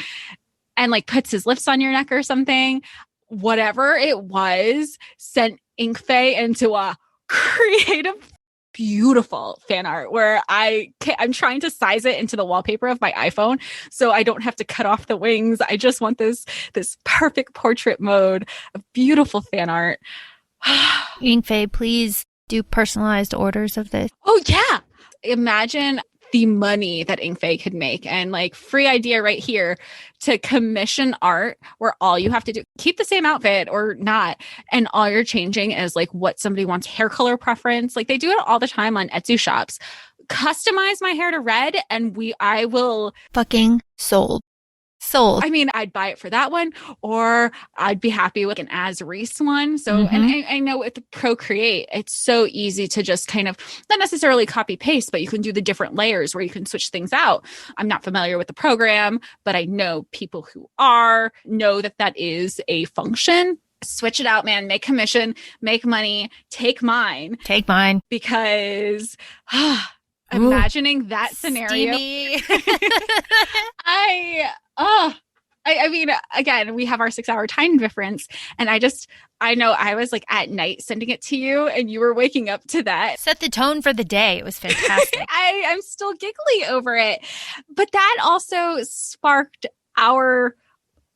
and like puts his lips on your neck or something. Whatever it was, sent ACOFAE into a creative, beautiful fan art where I'm trying to size it into the wallpaper of my iPhone so I don't have to cut off the wings. I just want this perfect portrait mode of beautiful fan art. ACOFAE, please do personalized orders of this. Oh yeah. Imagine the money that ACOFAE could make, and like free idea right here to commission art where all you have to do, keep the same outfit or not. And all you're changing is like what somebody wants, hair color preference. Like they do it all the time on Etsy shops. Customize my hair to red and I will fucking sold. I mean, I'd buy it for that one, or I'd be happy with an As Rhys one. So, and I know with Procreate, it's so easy to just kind of not necessarily copy paste, but you can do the different layers where you can switch things out. I'm not familiar with the program, but I know people who know that is a function. Switch it out, man. Make commission, make money, take mine. Take mine. Because imagining that scenario. I mean, again, we have our 6-hour time difference, and I know I was like at night sending it to you, and you were waking up to that. Set the tone for the day. It was fantastic. I'm still giggly over it. But that also sparked our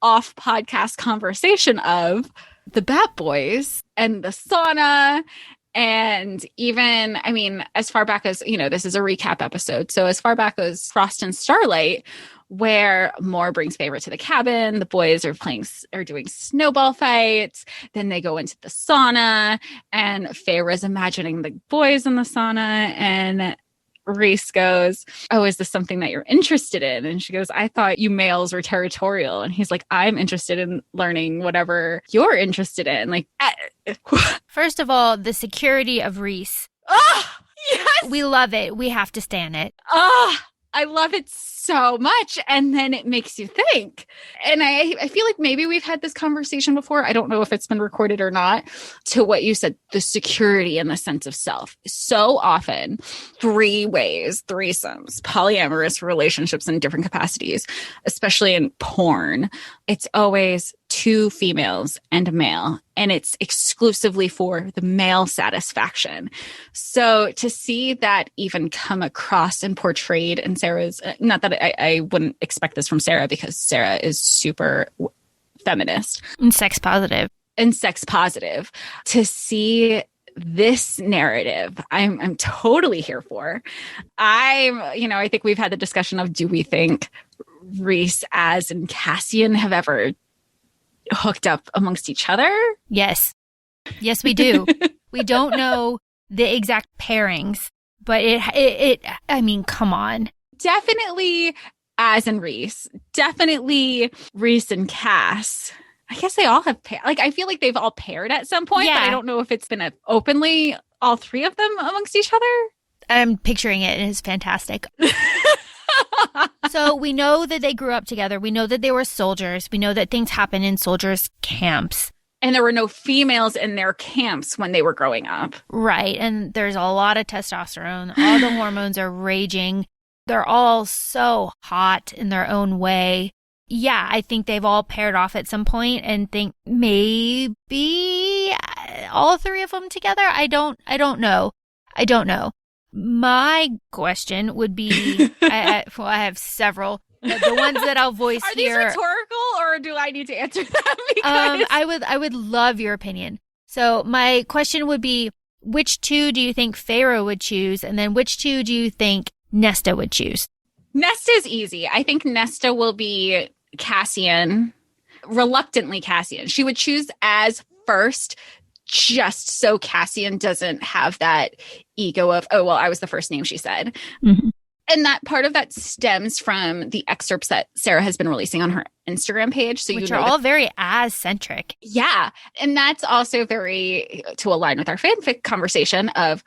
off podcast conversation of the Bat Boys and the sauna. And even, I mean, as far back as, this is a recap episode. So as far back as Frost and Starlight, where Moore brings Feyre to the cabin, the boys are doing snowball fights. Then they go into the sauna, and Feyre's imagining the boys in the sauna, and Rhys goes, "Oh, is this something that you're interested in?" And she goes, "I thought you males were territorial." And he's like, "I'm interested in learning whatever you're interested in." Like, first of all, the security of Rhys. Oh, yes. We love it. We have to stand it. Oh, I love it so much. And then it makes you think. And I feel like maybe we've had this conversation before. I don't know if it's been recorded or not. To what you said, the security and the sense of self. So often, 3 ways, threesomes, polyamorous relationships in different capacities, especially in porn. It's always 2 females and a male, and it's exclusively for the male satisfaction. So to see that even come across and portrayed in Sarah's, not that I wouldn't expect this from Sarah, because Sarah is super feminist. And sex positive. To see this narrative, I'm totally here for. I think we've had the discussion of, do we think Rhys, Az, and Cassian have ever hooked up amongst each other? Yes, we do. We don't know the exact pairings, but I mean, come on. Definitely Az and Rhys. Definitely Rhys and Cass. I guess they all have I feel like they've all paired at some point, but I don't know if it's been openly all 3 of them amongst each other. I'm picturing it, and it's fantastic. So we know that they grew up together. We know that they were soldiers. We know that things happen in soldiers' camps. And there were no females in their camps when they were growing up. Right. And there's a lot of testosterone. All the hormones are raging. They're all so hot in their own way. Yeah, I think they've all paired off at some point and think maybe all 3 of them together. I don't know. My question would be, I have several. The ones that I'll voice Are here. Are these rhetorical, or do I need to answer them? Because I would love your opinion. So my question would be, which 2 do you think Feyre would choose? And then which 2 do you think Nesta would choose? Nesta is easy. I think Nesta will be Cassian, reluctantly Cassian. She would choose Az first, just so Cassian doesn't have that ego of, oh, well, I was the first name she said. Mm-hmm. And that part of that stems from the excerpts that Sarah has been releasing on her Instagram page. So which are all very Az-centric. Yeah. And that's also very to align with our fanfic conversation of,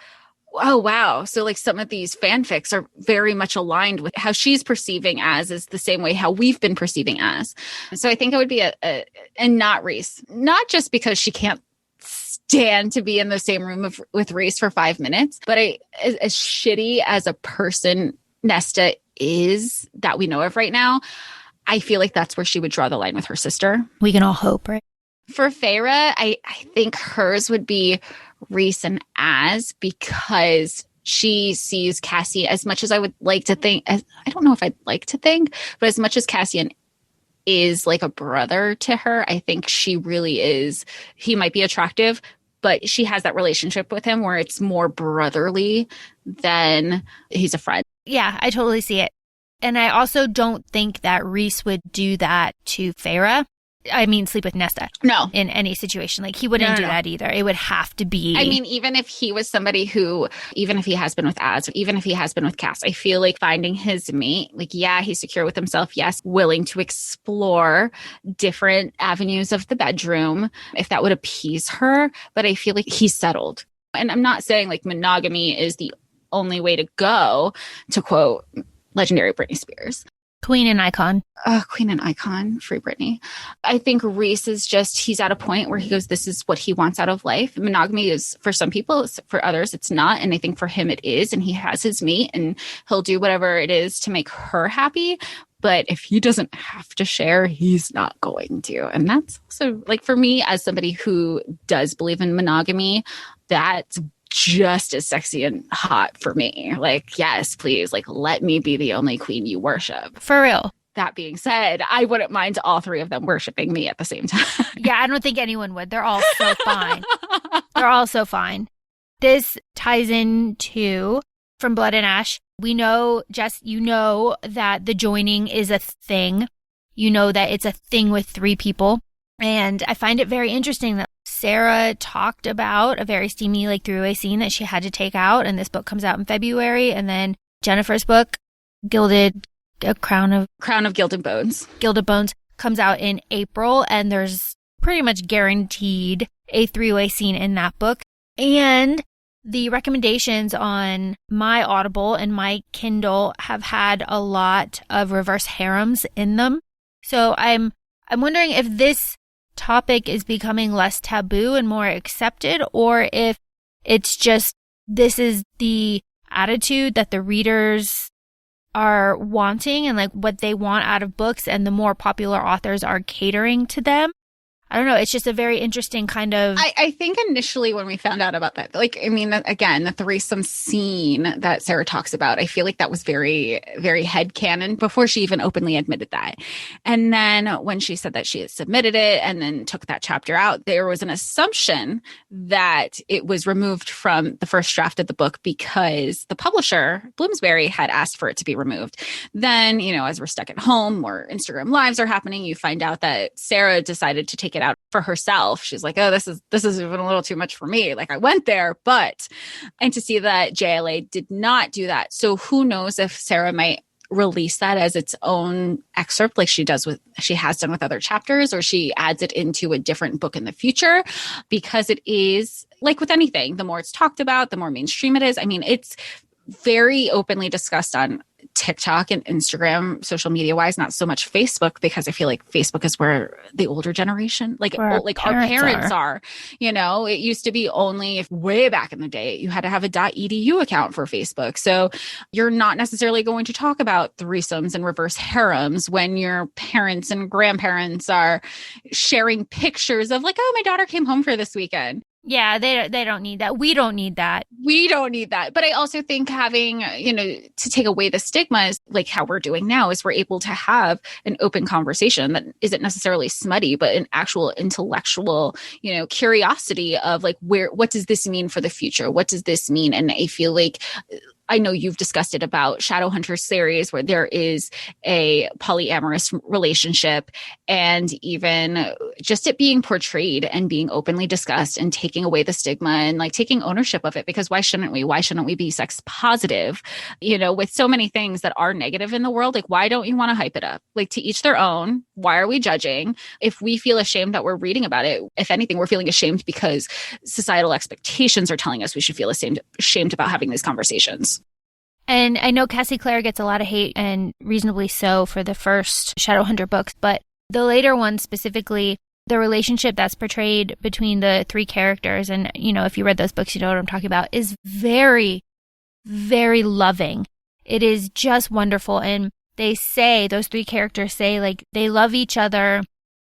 oh, wow. So like some of these fanfics are very much aligned with how she's perceiving Az is the same way how we've been perceiving Az. So I think it would be and not Rhys, not just because she can't stand to be in the same room with Rhys for 5 minutes, but as shitty as a person Nesta is that we know of right now, I feel like that's where she would draw the line with her sister. We can all hope, right? For Feyre, I think hers would be Rhys and Az, because she sees Cassie, as much as I would like to think, I don't know if I'd like to think, but as much as Cassian is like a brother to her, I think she really is. He might be attractive, but she has that relationship with him where it's more brotherly than he's a friend. Yeah, I totally see it. And I also don't think that Rhys would do that to Feyre. I mean, sleep with Nesta. No. In any situation. Like, he wouldn't do that either. It would have to be. I mean, even if he was somebody who, even if he has been with Az, even if he has been with Cass, I feel like finding his mate, like, yeah, he's secure with himself. Yes, willing to explore different avenues of the bedroom, if that would appease her. But I feel like he's settled. And I'm not saying like monogamy is the only way to go, to quote legendary Britney Spears. Queen and icon. Queen and icon, free Britney. I think Reese is he's at a point where he goes, this is what he wants out of life. Monogamy is for some people, for others, it's not. And I think for him it is. And he has his mate and he'll do whatever it is to make her happy. But if he doesn't have to share, he's not going to. And that's also, like, for me, as somebody who does believe in monogamy, that's just as sexy and hot for me. Like, yes, please, like, let me be the only queen you worship. For real. That being said, I wouldn't mind all three of them worshiping me at the same time. Yeah, I don't think anyone would. They're all so fine. They're all so fine. This ties into From Blood and Ash. We know, Jess, you know that the joining is a thing. You know that it's a thing with three people. And I find it very interesting that Sarah talked about a very steamy, like, three-way scene that she had to take out. And this book comes out in February. And then Jennifer's book, Crown of Gilded Bones. Gilded Bones comes out in April. And there's pretty much guaranteed a three-way scene in that book. And the recommendations on my Audible and my Kindle have had a lot of reverse harems in them. So I'm wondering if this topic is becoming less taboo and more accepted, or if it's just this is the attitude that the readers are wanting and, like, what they want out of books, and the more popular authors are catering to them. I don't know. It's just a very interesting kind of... I think initially when we found out about that, like, I mean, again, the threesome scene that Sarah talks about, I feel like that was very, very headcanon before she even openly admitted that. And then when she said that she had submitted it and then took that chapter out, there was an assumption that it was removed from the first draft of the book because the publisher, Bloomsbury, had asked for it to be removed. Then, you know, as we're stuck at home, more Instagram lives are happening, you find out that Sarah decided to take it out for herself. She's like, oh, this is even a little too much for me. Like, I went there, and to see that JLA did not do that. So who knows if Sarah might release that as its own excerpt, like she has done with other chapters, or she adds it into a different book in the future, because it is, like with anything, the more it's talked about, the more mainstream it is. I mean, it's very openly discussed on TikTok and Instagram, social media wise, not so much Facebook, because I feel like Facebook is where the older generation, like our parents are. You know, it used to be only way back in the day, you had to have a .edu account for Facebook. So you're not necessarily going to talk about threesomes and reverse harems when your parents and grandparents are sharing pictures of, like, oh, my daughter came home for this weekend. Yeah, they don't need that. We don't need that. We don't need that. But I also think having, you know, to take away the stigma is like how we're doing now, is we're able to have an open conversation that isn't necessarily smutty, but an actual intellectual, you know, curiosity of, like, what does this mean for the future? What does this mean? And I feel like, I know you've discussed it about Shadowhunter series, where there is a polyamorous relationship, and even just it being portrayed and being openly discussed and taking away the stigma and, like, taking ownership of it, because why shouldn't we? Why shouldn't we be sex positive? You know, with so many things that are negative in the world, like, why don't you want to hype it up? Like, to each their own. Why are we judging? If we feel ashamed that we're reading about it, if anything, we're feeling ashamed because societal expectations are telling us we should feel ashamed about having these conversations. And I know Cassie Clare gets a lot of hate, and reasonably so, for the first Shadowhunter books, but the later ones, specifically the relationship that's portrayed between the three characters, and, you know, if you read those books, you know what I'm talking about, is very, very loving. It is just wonderful. And those three characters say, like, they love each other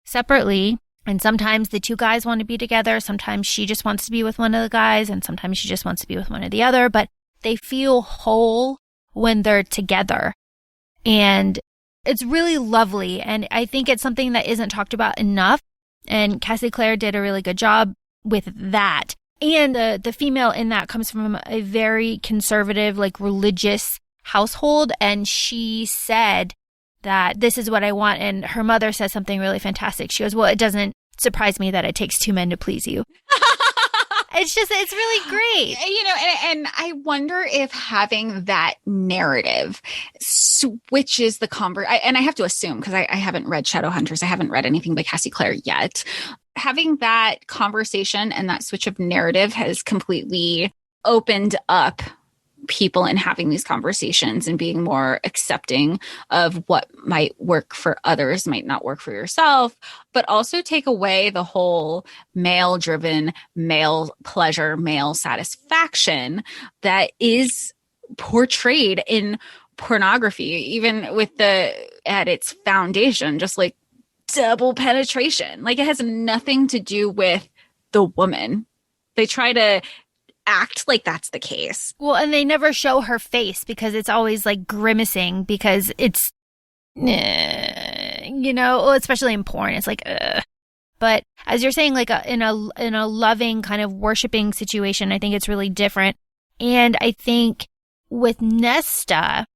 separately. And sometimes the two guys want to be together. Sometimes she just wants to be with one of the guys, and sometimes she just wants to be with one of the other. But they feel whole when they're together. And it's really lovely. And I think it's something that isn't talked about enough. And Cassie Clare did a really good job with that. And the female in that comes from a very conservative, like, religious household. And she said that this is what I want. And her mother says something really fantastic. She goes, well, it doesn't surprise me that it takes two men to please you. It's really great. You know, and I wonder if having that narrative switches the and I have to assume, because I haven't read Shadowhunters, I haven't read anything by Cassie Clare yet. Having that conversation and that switch of narrative has completely opened up people and having these conversations and being more accepting of what might work for others might not work for yourself, but also take away the whole male-driven, male pleasure, male satisfaction that is portrayed in pornography, even with at its foundation, just like double penetration. Like, it has nothing to do with the woman. They try to act like that's the case. Well, and they never show her face because it's always like grimacing because it's, especially in porn, it's like, But as you're saying, like in a loving kind of worshiping situation, I think it's really different. And I think with Nesta,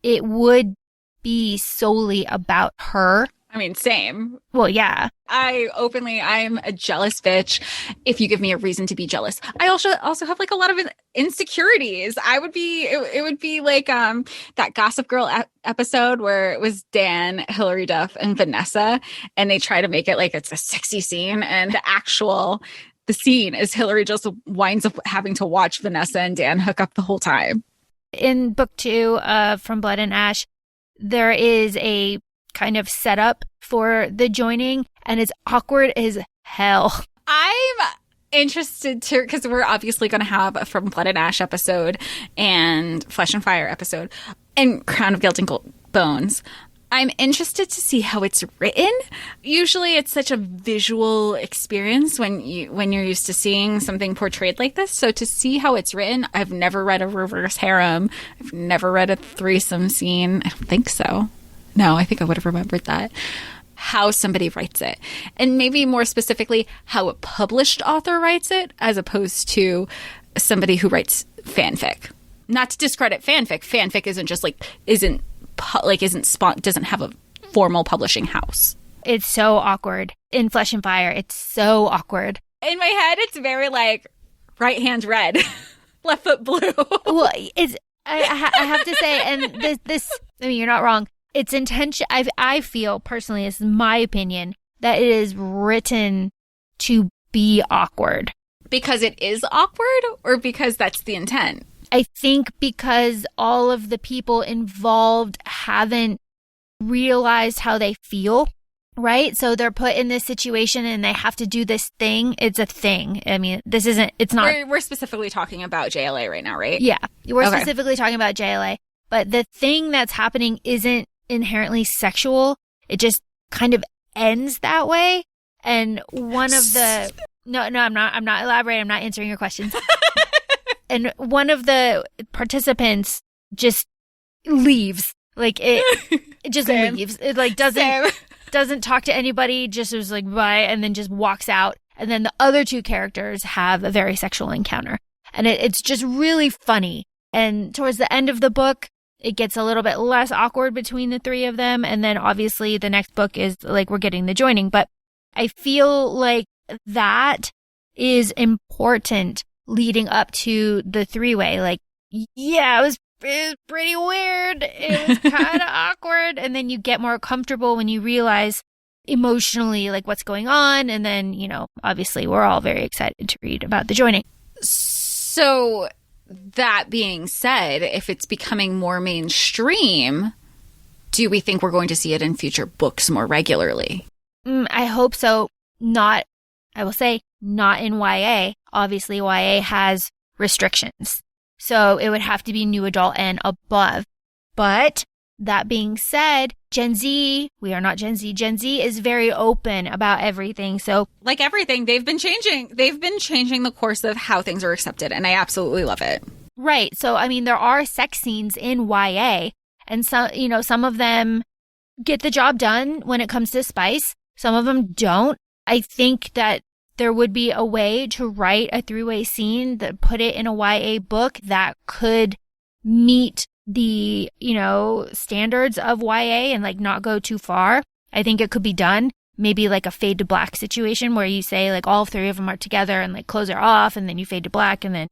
it would be solely about her. I mean, same. Well, yeah. I'm a jealous bitch if you give me a reason to be jealous. I also have like a lot of insecurities. It would be like that Gossip Girl episode where it was Dan, Hilary Duff, and Vanessa, and they try to make it like it's a sexy scene, and the scene is Hilary just winds up having to watch Vanessa and Dan hook up the whole time. In book 2 From Blood and Ash, there is a kind of setup for the joining, and it's awkward as hell. I'm interested to, because we're obviously going to have a From Blood and Ash episode and Flesh and Fire episode and Crown of Guilt and Bones. I'm interested to see how it's written. Usually it's such a visual experience when you're used to seeing something portrayed like this. So to see how it's written, I've never read a reverse harem. I've never read a threesome scene. I don't think so. No, I think I would have remembered that. How somebody writes it. And maybe more specifically, how a published author writes it, as opposed to somebody who writes fanfic. Not to discredit fanfic. Fanfic doesn't have a formal publishing house. It's so awkward. In Flesh and Fire, it's so awkward. In my head, it's very like right hand red, left foot blue. Well, I have to say, and this, I mean, you're not wrong. It's intention. I feel personally, this is my opinion, that it is written to be awkward. Because it is awkward, or because that's the intent? I think because all of the people involved haven't realized how they feel, right? So they're put in this situation and they have to do this thing. It's a thing. I mean, it's not. We're specifically talking about JLA right now, right? Yeah. We're specifically talking about JLA. But the thing that's happening isn't inherently sexual. It just kind of ends that way. And one of the no, I'm not elaborating. I'm not answering your questions. And one of the participants just leaves. Like it just leaves. It like doesn't talk to anybody, just was like bye, and then just walks out. And then the other two characters have a very sexual encounter. And it's just really funny. And towards the end of the book, it gets a little bit less awkward between the three of them. And then obviously the next book is like we're getting the joining. But I feel like that is important leading up to the three-way. Like, yeah, it was pretty weird. It was kind of awkward. And then you get more comfortable when you realize emotionally like what's going on. And then, obviously we're all very excited to read about the joining. So that being said, if it's becoming more mainstream, do we think we're going to see it in future books more regularly? I hope so. I will say not in YA. Obviously, YA has restrictions. So it would have to be new adult and above. But that being said, Gen Z, we are not Gen Z. Gen Z is very open about everything. So like everything, they've been changing the course of how things are accepted. And I absolutely love it. Right. So, I mean, there are sex scenes in YA, and some of them get the job done when it comes to spice. Some of them don't. I think that there would be a way to write a three-way scene that put it in a YA book that could meet the, standards of YA and like not go too far. I think it could be done. Maybe like a fade to black situation where you say like all three of them are together and like clothes are off and then you fade to black and then,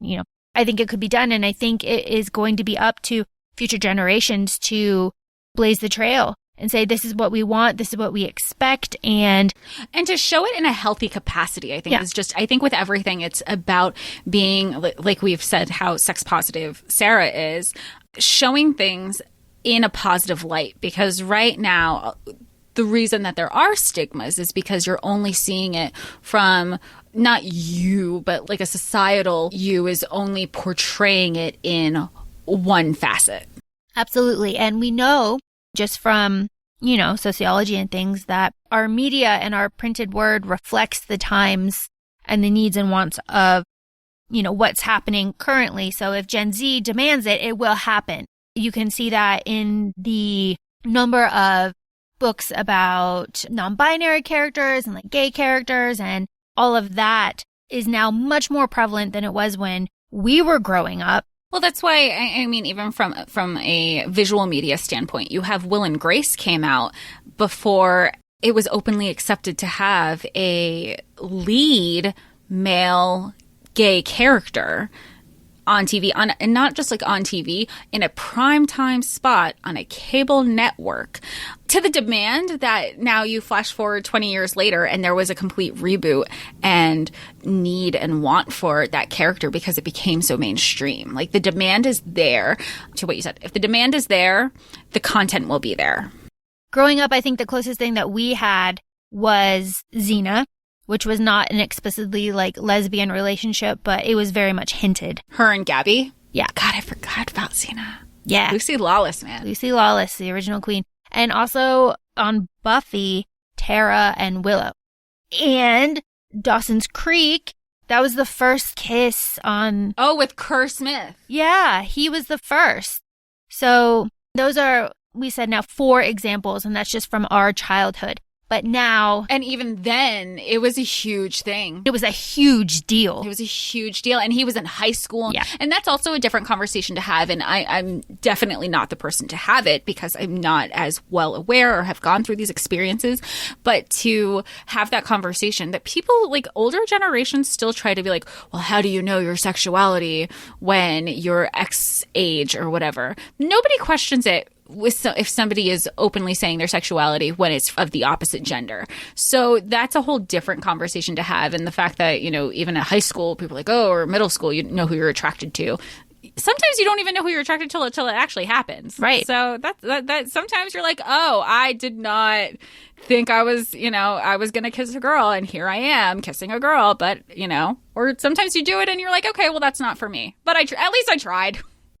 I think it could be done. And I think it is going to be up to future generations to blaze the trail and say, this is what we want, this is what we expect. And to show it in a healthy capacity, I think is just, I think with everything, it's about being, like we've said, how sex positive Sarah is, showing things in a positive light. Because right now, the reason that there are stigmas is because you're only seeing it from not you, but like a societal you is only portraying it in one facet. Absolutely. And we know just from, sociology and things that our media and our printed word reflects the times and the needs and wants of, what's happening currently. So if Gen Z demands it, it will happen. You can see that in the number of books about non-binary characters and like gay characters, and all of that is now much more prevalent than it was when we were growing up. Well, that's why, I mean, even from a visual media standpoint, you have Will and Grace came out before it was openly accepted to have a lead male gay character on TV, and not just like on TV, in a primetime spot on a cable network, to the demand that now you flash forward 20 years later and there was a complete reboot and need and want for that character because it became so mainstream. Like, the demand is there, to what you said. If the demand is there, the content will be there. Growing up, I think the closest thing that we had was Xena, which was not an explicitly like lesbian relationship, but it was very much hinted. Her and Gabby? Yeah. God, I forgot about Xena. Yeah. Lucy Lawless, man. Lucy Lawless, the original queen. And also on Buffy, Tara and Willow. And Dawson's Creek, that was the first kiss on... Oh, with Kerr Smith. Yeah, he was the first. So those are, we said now, 4 examples, and that's just from our childhood. But now... And even then, it was a huge thing. It was a huge deal. It was a huge deal. And he was in high school. Yeah. And that's also a different conversation to have. And I'm definitely not the person to have it because I'm not as well aware or have gone through these experiences. But to have that conversation that people, like older generations, still try to be like, well, how do you know your sexuality when you're X age or whatever? Nobody questions it if somebody is openly saying their sexuality when it's of the opposite gender. So that's a whole different conversation to have. And the fact that, even at high school, people are like, oh, or middle school, you know who you're attracted to. Sometimes you don't even know who you're attracted to till it actually happens. Right. So that sometimes you're like, oh, I did not think I was going to kiss a girl, and here I am kissing a girl, but, or sometimes you do it and you're like, okay, well, that's not for me. But at least I tried.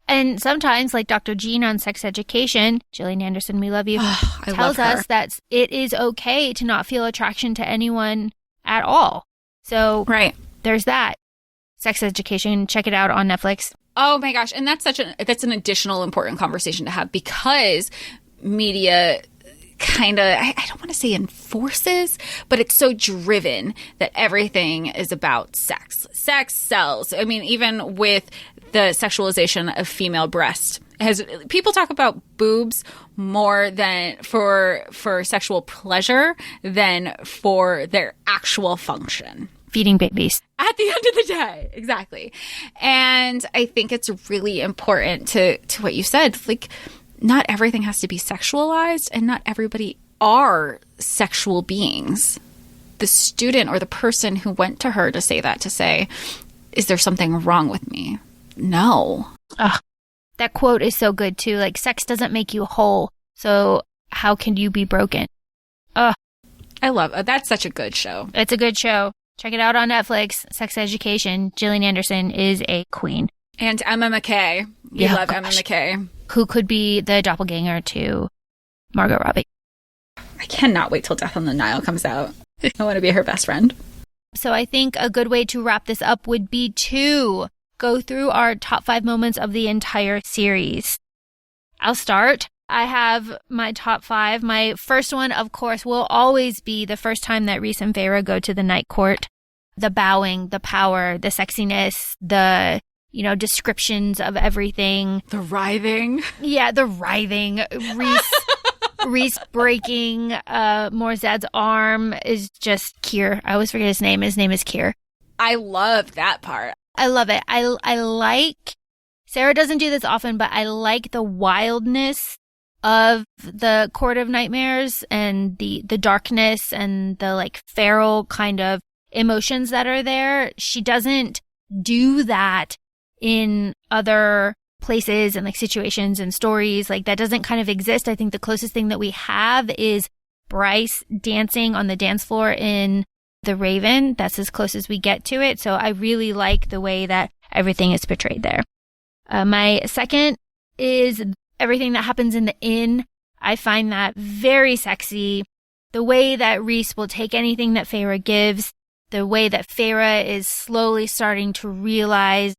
And sometimes, like Dr. Jean on Sex Education, Gillian Anderson, we love you, tells us that it is okay to not feel attraction to anyone at all. So right. There's that. Sex Education, check it out on Netflix. Oh my gosh. And that's an additional important conversation to have, because media kind of, I don't want to say enforces, but it's so driven that everything is about sex. Sex sells. I mean, even with the sexualization of female breast, people talk about boobs more than for sexual pleasure than for their actual function. Feeding babies. At the end of the day. Exactly. And I think it's really important to what you said. Like, not everything has to be sexualized, and not everybody are sexual beings. The student or the person who went to her to say, is there something wrong with me? No. Ugh. That quote is so good too. Like, sex doesn't make you whole, so how can you be broken? Ugh. I love it. That's such a good show. It's a good show. Check it out on Netflix. Sex Education. Gillian Anderson is a queen. And Emma McKay. We love Emma McKay. Who could be the doppelganger to Margot Robbie. I cannot wait till Death on the Nile comes out. I want to be her best friend. So I think a good way to wrap this up would be to go through our top 5 moments of the entire series. I'll start. I have my top 5. My first one, of course, will always be the first time that Rhys and Feyre go to the night court. The bowing, the power, the sexiness, the, descriptions of everything. The writhing. Yeah, the writhing. Rhys breaking Morzad's arm is just Keir. I always forget his name. His name is Keir. I love that part. I love it. I like, Sarah doesn't do this often, but I like the wildness of the Court of Nightmares and the darkness and the like feral kind of emotions that are there. She doesn't do that in other places and like situations and stories. Like that doesn't kind of exist. I think the closest thing that we have is Bryce dancing on the dance floor in The Raven. That's as close as we get to it. So I really like the way that everything is portrayed there. My second is everything that happens in the inn. I find that very sexy. The way that Rhys will take anything that Feyre gives, the way that Feyre is slowly starting to realize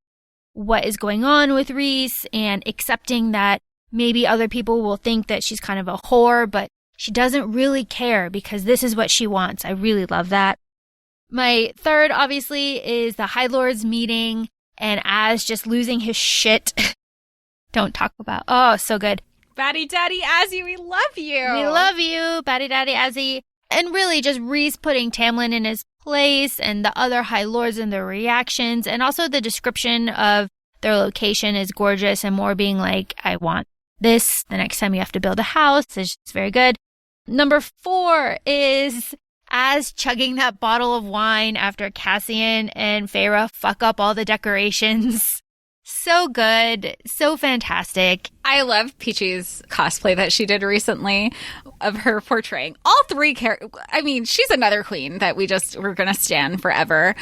what is going on with Rhys and accepting that maybe other people will think that she's kind of a whore, but she doesn't really care because this is what she wants. I really love that. My third, obviously, is the High Lords meeting and Az just losing his shit. Don't talk about. Oh, so good. Batty Daddy Azzy, we love you. We love you, Batty Daddy Azzy. And really just Rhys putting Tamlin in his place and the other High Lords and their reactions. And also the description of their location is gorgeous and more being like, I want this the next time you have to build a house. It's very good. Number 4 is Az chugging that bottle of wine after Cassian and Feyre fuck up all the decorations. So good. So fantastic. I love Peachy's cosplay that she did recently of her portraying all 3 characters. I mean, she's another queen that we're going to stand forever,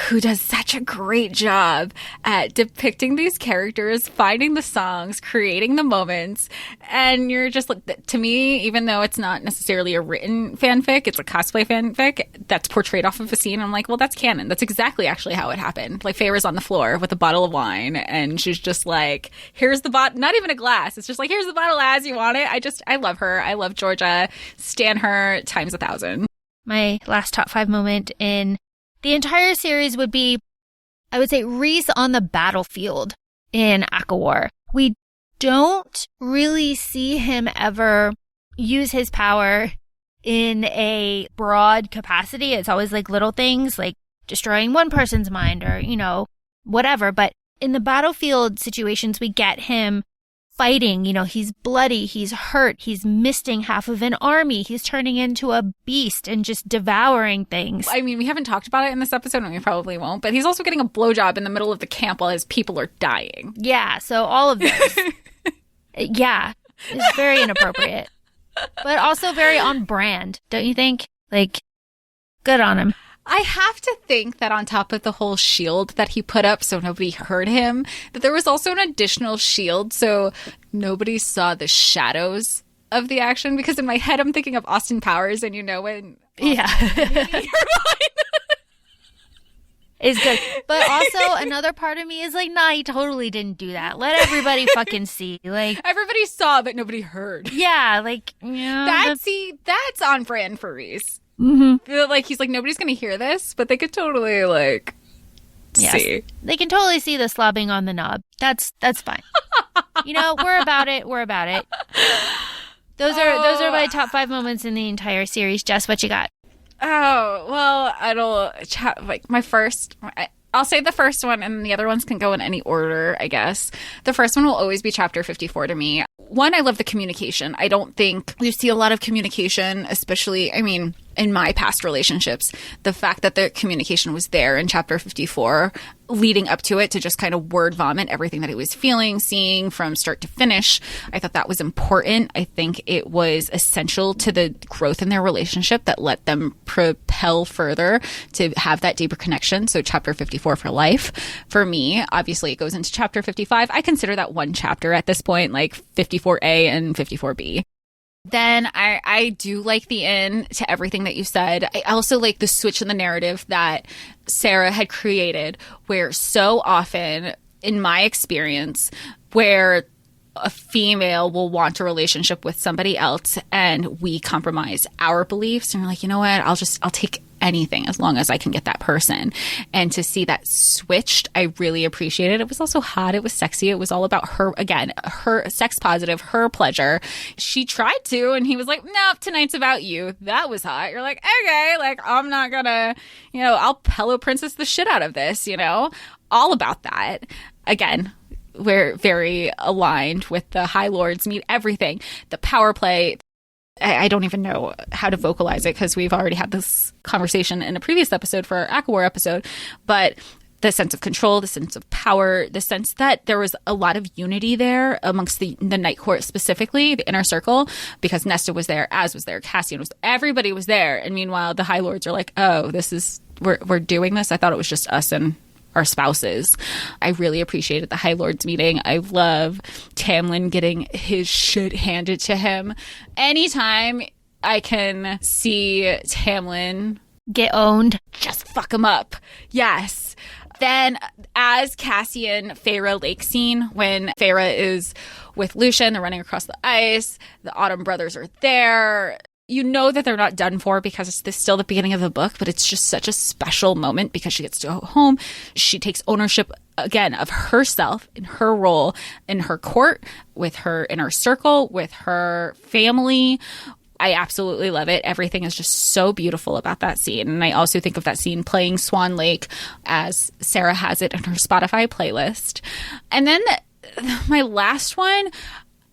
who does such a great job at depicting these characters, finding the songs, creating the moments. And you're just like, to me, even though it's not necessarily a written fanfic, it's a cosplay fanfic that's portrayed off of a scene. I'm like, well, that's canon. That's exactly actually how it happened. Like Feyre's on the floor with a bottle of wine and she's just like, here's the bottle, not even a glass. It's just like, here's the bottle as you want it. I love her. I love Georgia. Stan her times 1,000. My last top 5 moment in the entire series would be, I would say, Rhys on the battlefield in ACOWAR. We don't really see him ever use his power in a broad capacity. It's always like little things like destroying one person's mind or, whatever. But in the battlefield situations, we get him fighting. He's bloody, he's hurt, he's misting half of an army, he's turning into a beast and just devouring things. I mean, we haven't talked about it in this episode, and we probably won't, but he's also getting a blowjob in the middle of the camp while his people are dying. Yeah, so all of this. Yeah, it's very inappropriate. But also very on brand, don't you think? Like, good on him. I have to think that on top of the whole shield that he put up so nobody heard him, that there was also an additional shield so nobody saw the shadows of the action. Because in my head, I'm thinking of Austin Powers, and when... Yeah. It's good. But also another part of me is like, nah, he totally didn't do that. Let everybody fucking see. Like, everybody saw, but nobody heard. Yeah, like, that's on brand for Rhys. Mm-hmm. Like, he's like, nobody's going to hear this, but they could totally, like, see. They can totally see the slobbing on the knob. That's fine. We're about it. We're about it. Those are my top 5 moments in the entire series. Jess, what you got? Oh, well, I'll say the first one, and the other ones can go in any order, I guess. The first one will always be chapter 54 to me. One, I love the communication. I don't think you see a lot of communication, especially, in my past relationships. The fact that the communication was there in chapter 54, leading up to it, to just kind of word vomit everything that he was feeling, seeing from start to finish. I thought that was important. I think it was essential to the growth in their relationship that let them propel further to have that deeper connection. So chapter 54 for life. For me, obviously it goes into chapter 55. I consider that one chapter at this point, like 54A and 54B. Then I do like the end to everything that you said. I also like the switch in the narrative that Sarah had created, where so often, in my experience, where a female will want a relationship with somebody else and we compromise our beliefs and we're like, you know what, I'll take anything as long as I can get that person. And to see that switched, I really appreciated. It was also hot. It was sexy. It was all about her, again, her sex positive, her pleasure. She tried to, and he was like, nope, tonight's about you. That was hot. You're like, okay, like, I'm not gonna, I'll pillow princess the shit out of this, all about that. Again, we're very aligned with the High Lords, meet everything. The power play, I don't even know how to vocalize it because we've already had this conversation in a previous episode for our ACOWAR episode, but the sense of control, the sense of power, the sense that there was a lot of unity there amongst the Night Court, specifically the inner circle, because Nesta was there, Az was there, Cassian was, everybody was there. And meanwhile, the High Lords are like, oh, we're doing this. I thought it was just us and our spouses. I really appreciated the High Lords meeting. I love Tamlin getting his shit handed to him. Anytime I can see Tamlin get owned, just fuck him up. Yes. Then as Cassian Feyre lake scene, when Feyre is with Lucian, they're running across the ice, the Autumn brothers are there. You know that they're not done for because it's still the beginning of the book, but it's just such a special moment because she gets to go home. She takes ownership again of herself in her role in her court, with her inner circle, with her family. I absolutely love it. Everything is just so beautiful about that scene. And I also think of that scene playing Swan Lake as Sarah has it in her Spotify playlist. And then my last one,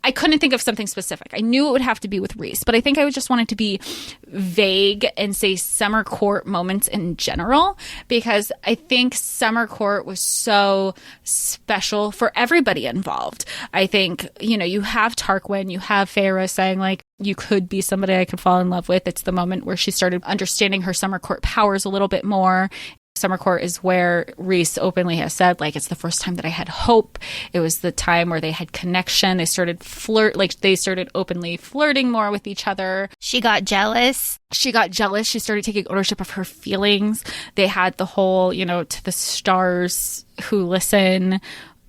I couldn't think of something specific. I knew it would have to be with Rhys, but I think I would just want it to be vague and say Summer Court moments in general, because I think Summer Court was so special for everybody involved. I think, you have Tarquin, you have Feyre saying, like, you could be somebody I could fall in love with. It's the moment where she started understanding her Summer Court powers a little bit more. Summer Court is where Rhys openly has said, like, it's the first time that I had hope. It was the time where they had connection. They started they started openly flirting more with each other. She got jealous. She started taking ownership of her feelings. They had the whole, to the stars who listen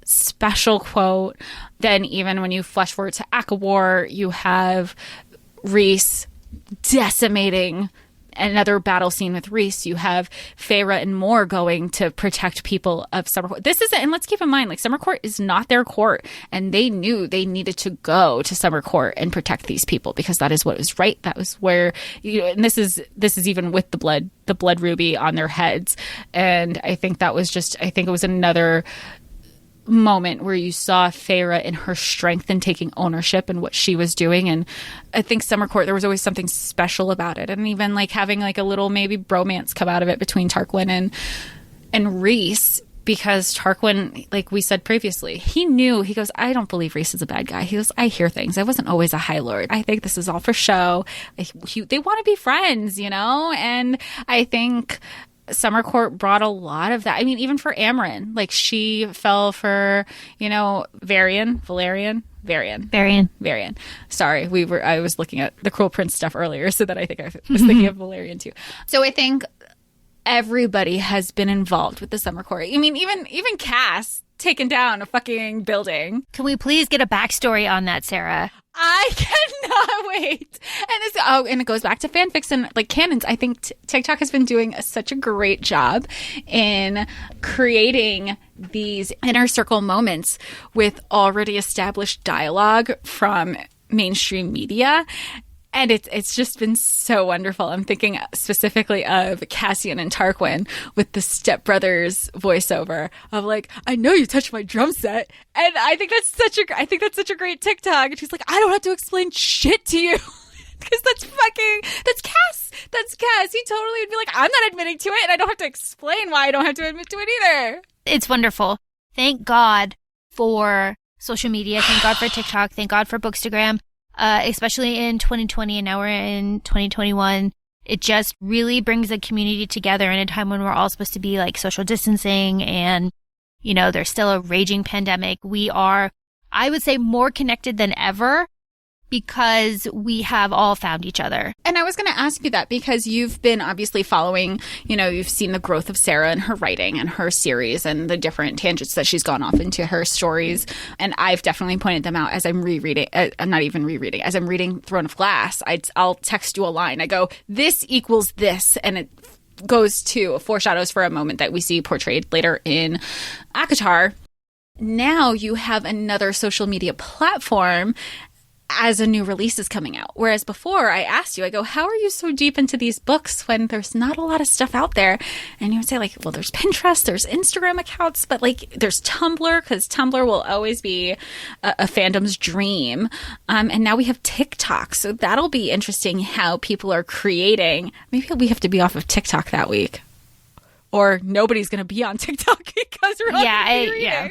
special quote. Then even when you flash forward to ACOWAR, you have Rhys decimating another battle scene with Rhys. You have Feyre and Moore going to protect people of Summer Court. And let's keep in mind, like, Summer Court is not their court, and they knew they needed to go to Summer Court and protect these people because that is what was right. That was where, and this is even with the blood ruby on their heads. And I think it was another moment where you saw Feyre in her strength and taking ownership in what she was doing. And I think Summer Court, there was always something special about it. And even like having like a little maybe bromance come out of it between Tarquin and Rhys, because Tarquin, like we said previously, he goes, I don't believe Rhys is a bad guy. He goes, I hear things. I wasn't always a High Lord. I think this is all for show. They want to be friends, And I think Summer Court brought a lot of that. I mean, even for Amren, like, she fell for, Varian. Sorry, I was looking at the Cruel Prince stuff earlier, so that I think I was thinking of Valerian too. So I think everybody has been involved with the Summer Court. I mean, even Cass taken down a fucking building. Can we please get a backstory on that, Sarah? I cannot wait. And it goes back to fanfics and like canons. I think TikTok has been doing such a great job in creating these inner circle moments with already established dialogue from mainstream media. And it's just been so wonderful. I'm thinking specifically of Cassian and Tarquin with the stepbrothers voiceover of like, I know you touched my drum set. And I think that's such a great TikTok. And she's like, I don't have to explain shit to you. Because that's Cass. That's Cass. He totally would be like, I'm not admitting to it. And I don't have to explain why I don't have to admit to it either. It's wonderful. Thank God for social media. Thank God for TikTok. Thank God for Bookstagram. Especially in 2020, and now we're in 2021, it just really brings a community together in a time when we're all supposed to be like social distancing and, there's still a raging pandemic. We are, I would say, more connected than ever because we have all found each other. And I was going to ask you that because you've been obviously following, you've seen the growth of Sarah and her writing and her series and the different tangents that she's gone off into her stories. And I've definitely pointed them out as I'm rereading. I'm not even rereading. As I'm reading Throne of Glass, I'll text you a line. I go, this equals this. And it goes to foreshadows for a moment that we see portrayed later in ACOTAR. Now you have another social media platform as a new release is coming out. Whereas before I asked you, I go, how are you so deep into these books when there's not a lot of stuff out there? And you would say like, well, there's Pinterest, there's Instagram accounts, but like there's Tumblr, because Tumblr will always be a fandom's dream. And now we have TikTok. So that'll be interesting how people are creating. Maybe we have to be off of TikTok that week. Or nobody's going to be on TikTok because we're all going to be reading.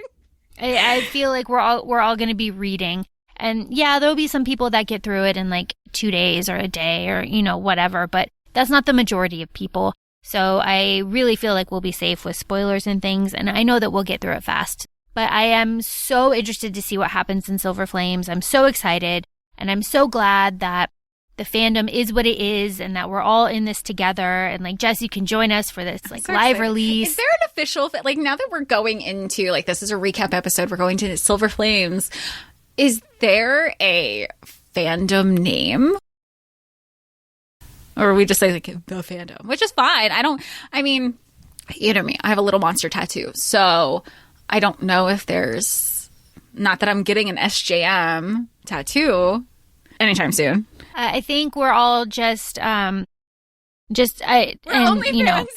I feel like we're all going to be reading. And yeah, there'll be some people that get through it in like 2 days or a day or, whatever, but that's not the majority of people. So I really feel like we'll be safe with spoilers and things. And I know that we'll get through it fast, but I am so interested to see what happens in Silver Flames. I'm so excited, and I'm so glad that the fandom is what it is and that we're all in this together. And like, Jess, you can join us for this like live release. Is there an official, like now that we're going into, like this is a recap episode, we're going to Silver Flames. Is there a fandom name? Or we just say like the fandom, which is fine. I mean, you know me, I have a little monster tattoo. So I don't know if there's, not that I'm getting an SJM tattoo anytime soon. I think we're all just we're only fans.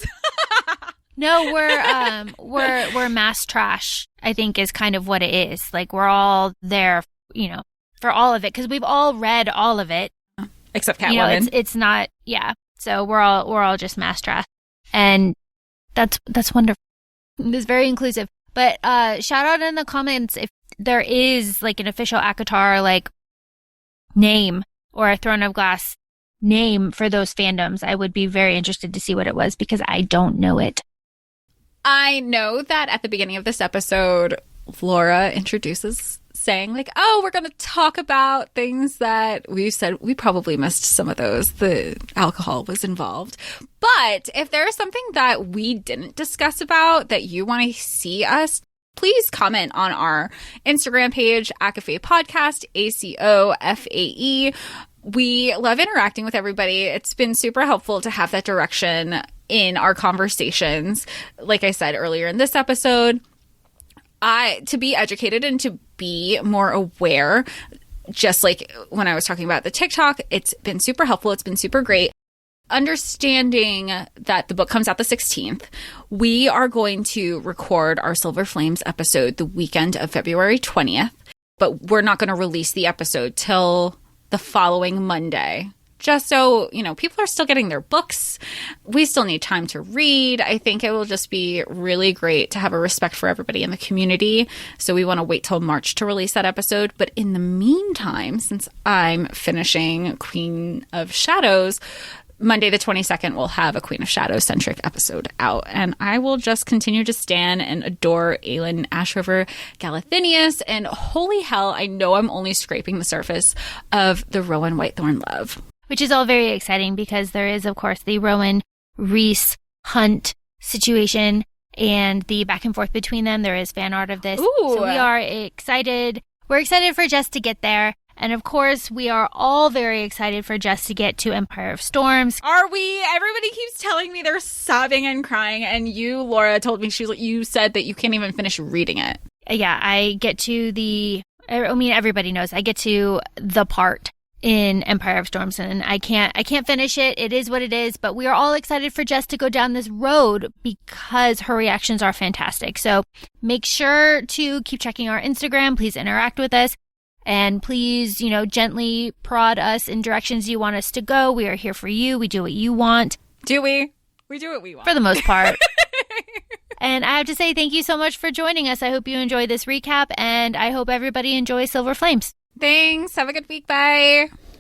No, we're mass trash, I think is kind of what it is. Like we're all there, for all of it, because we've all read all of it. Except Catwoman. It's not, yeah. So we're all just mass trash. And that's wonderful. It's very inclusive. But shout out in the comments if there is like an official ACOTAR like name or a Throne of Glass name for those fandoms. I would be very interested to see what it was, because I don't know it. I know that at the beginning of this episode, Laura introduces saying like, oh, we're going to talk about things that we said we probably missed some of those. The alcohol was involved. But if there's something that we didn't discuss about that you want to see us, please comment on our Instagram page, ACOFAE Podcast, ACOFAE. We love interacting with everybody. It's been super helpful to have that direction in our conversations. Like I said earlier in this episode, to be educated and to be more aware, just like when I was talking about the TikTok, it's been super helpful. It's been super great. Understanding that the book comes out the 16th, we are going to record our Silver Flames episode the weekend of February 20th, but we're not going to release the episode till the following Monday. Just so, people are still getting their books. We still need time to read. I think it will just be really great to have a respect for everybody in the community. So we want to wait till March to release that episode. But in the meantime, since I'm finishing Queen of Shadows, Monday the 22nd, we'll have a Queen of Shadows-centric episode out. And I will just continue to stan and adore Aelin Ashriver Galathinius. And holy hell, I know I'm only scraping the surface of the Rowan Whitethorn love. Which is all very exciting, because there is, of course, the Rowan Rhys Hunt situation and the back and forth between them. There is fan art of this. Ooh. So we are excited. We're excited for Jess to get there. And of course, we are all very excited for Jess to get to Empire of Storms. Are we? Everybody keeps telling me they're sobbing and crying. And you, Laura, told me, you said that you can't even finish reading it. Yeah, I get to everybody knows I get to the part in Empire of Storms, and I can't finish it. It is what it is, but we are all excited for Jess to go down this road because her reactions are fantastic. So make sure to keep checking our Instagram. Please interact with us, and please, gently prod us in directions you want us to go. We are here for you. We do what you want. Do we? We do what we want. For the most part. And I have to say thank you so much for joining us. I hope you enjoyed this recap, and I hope everybody enjoys Silver Flames. Thanks. Have a good week. Bye.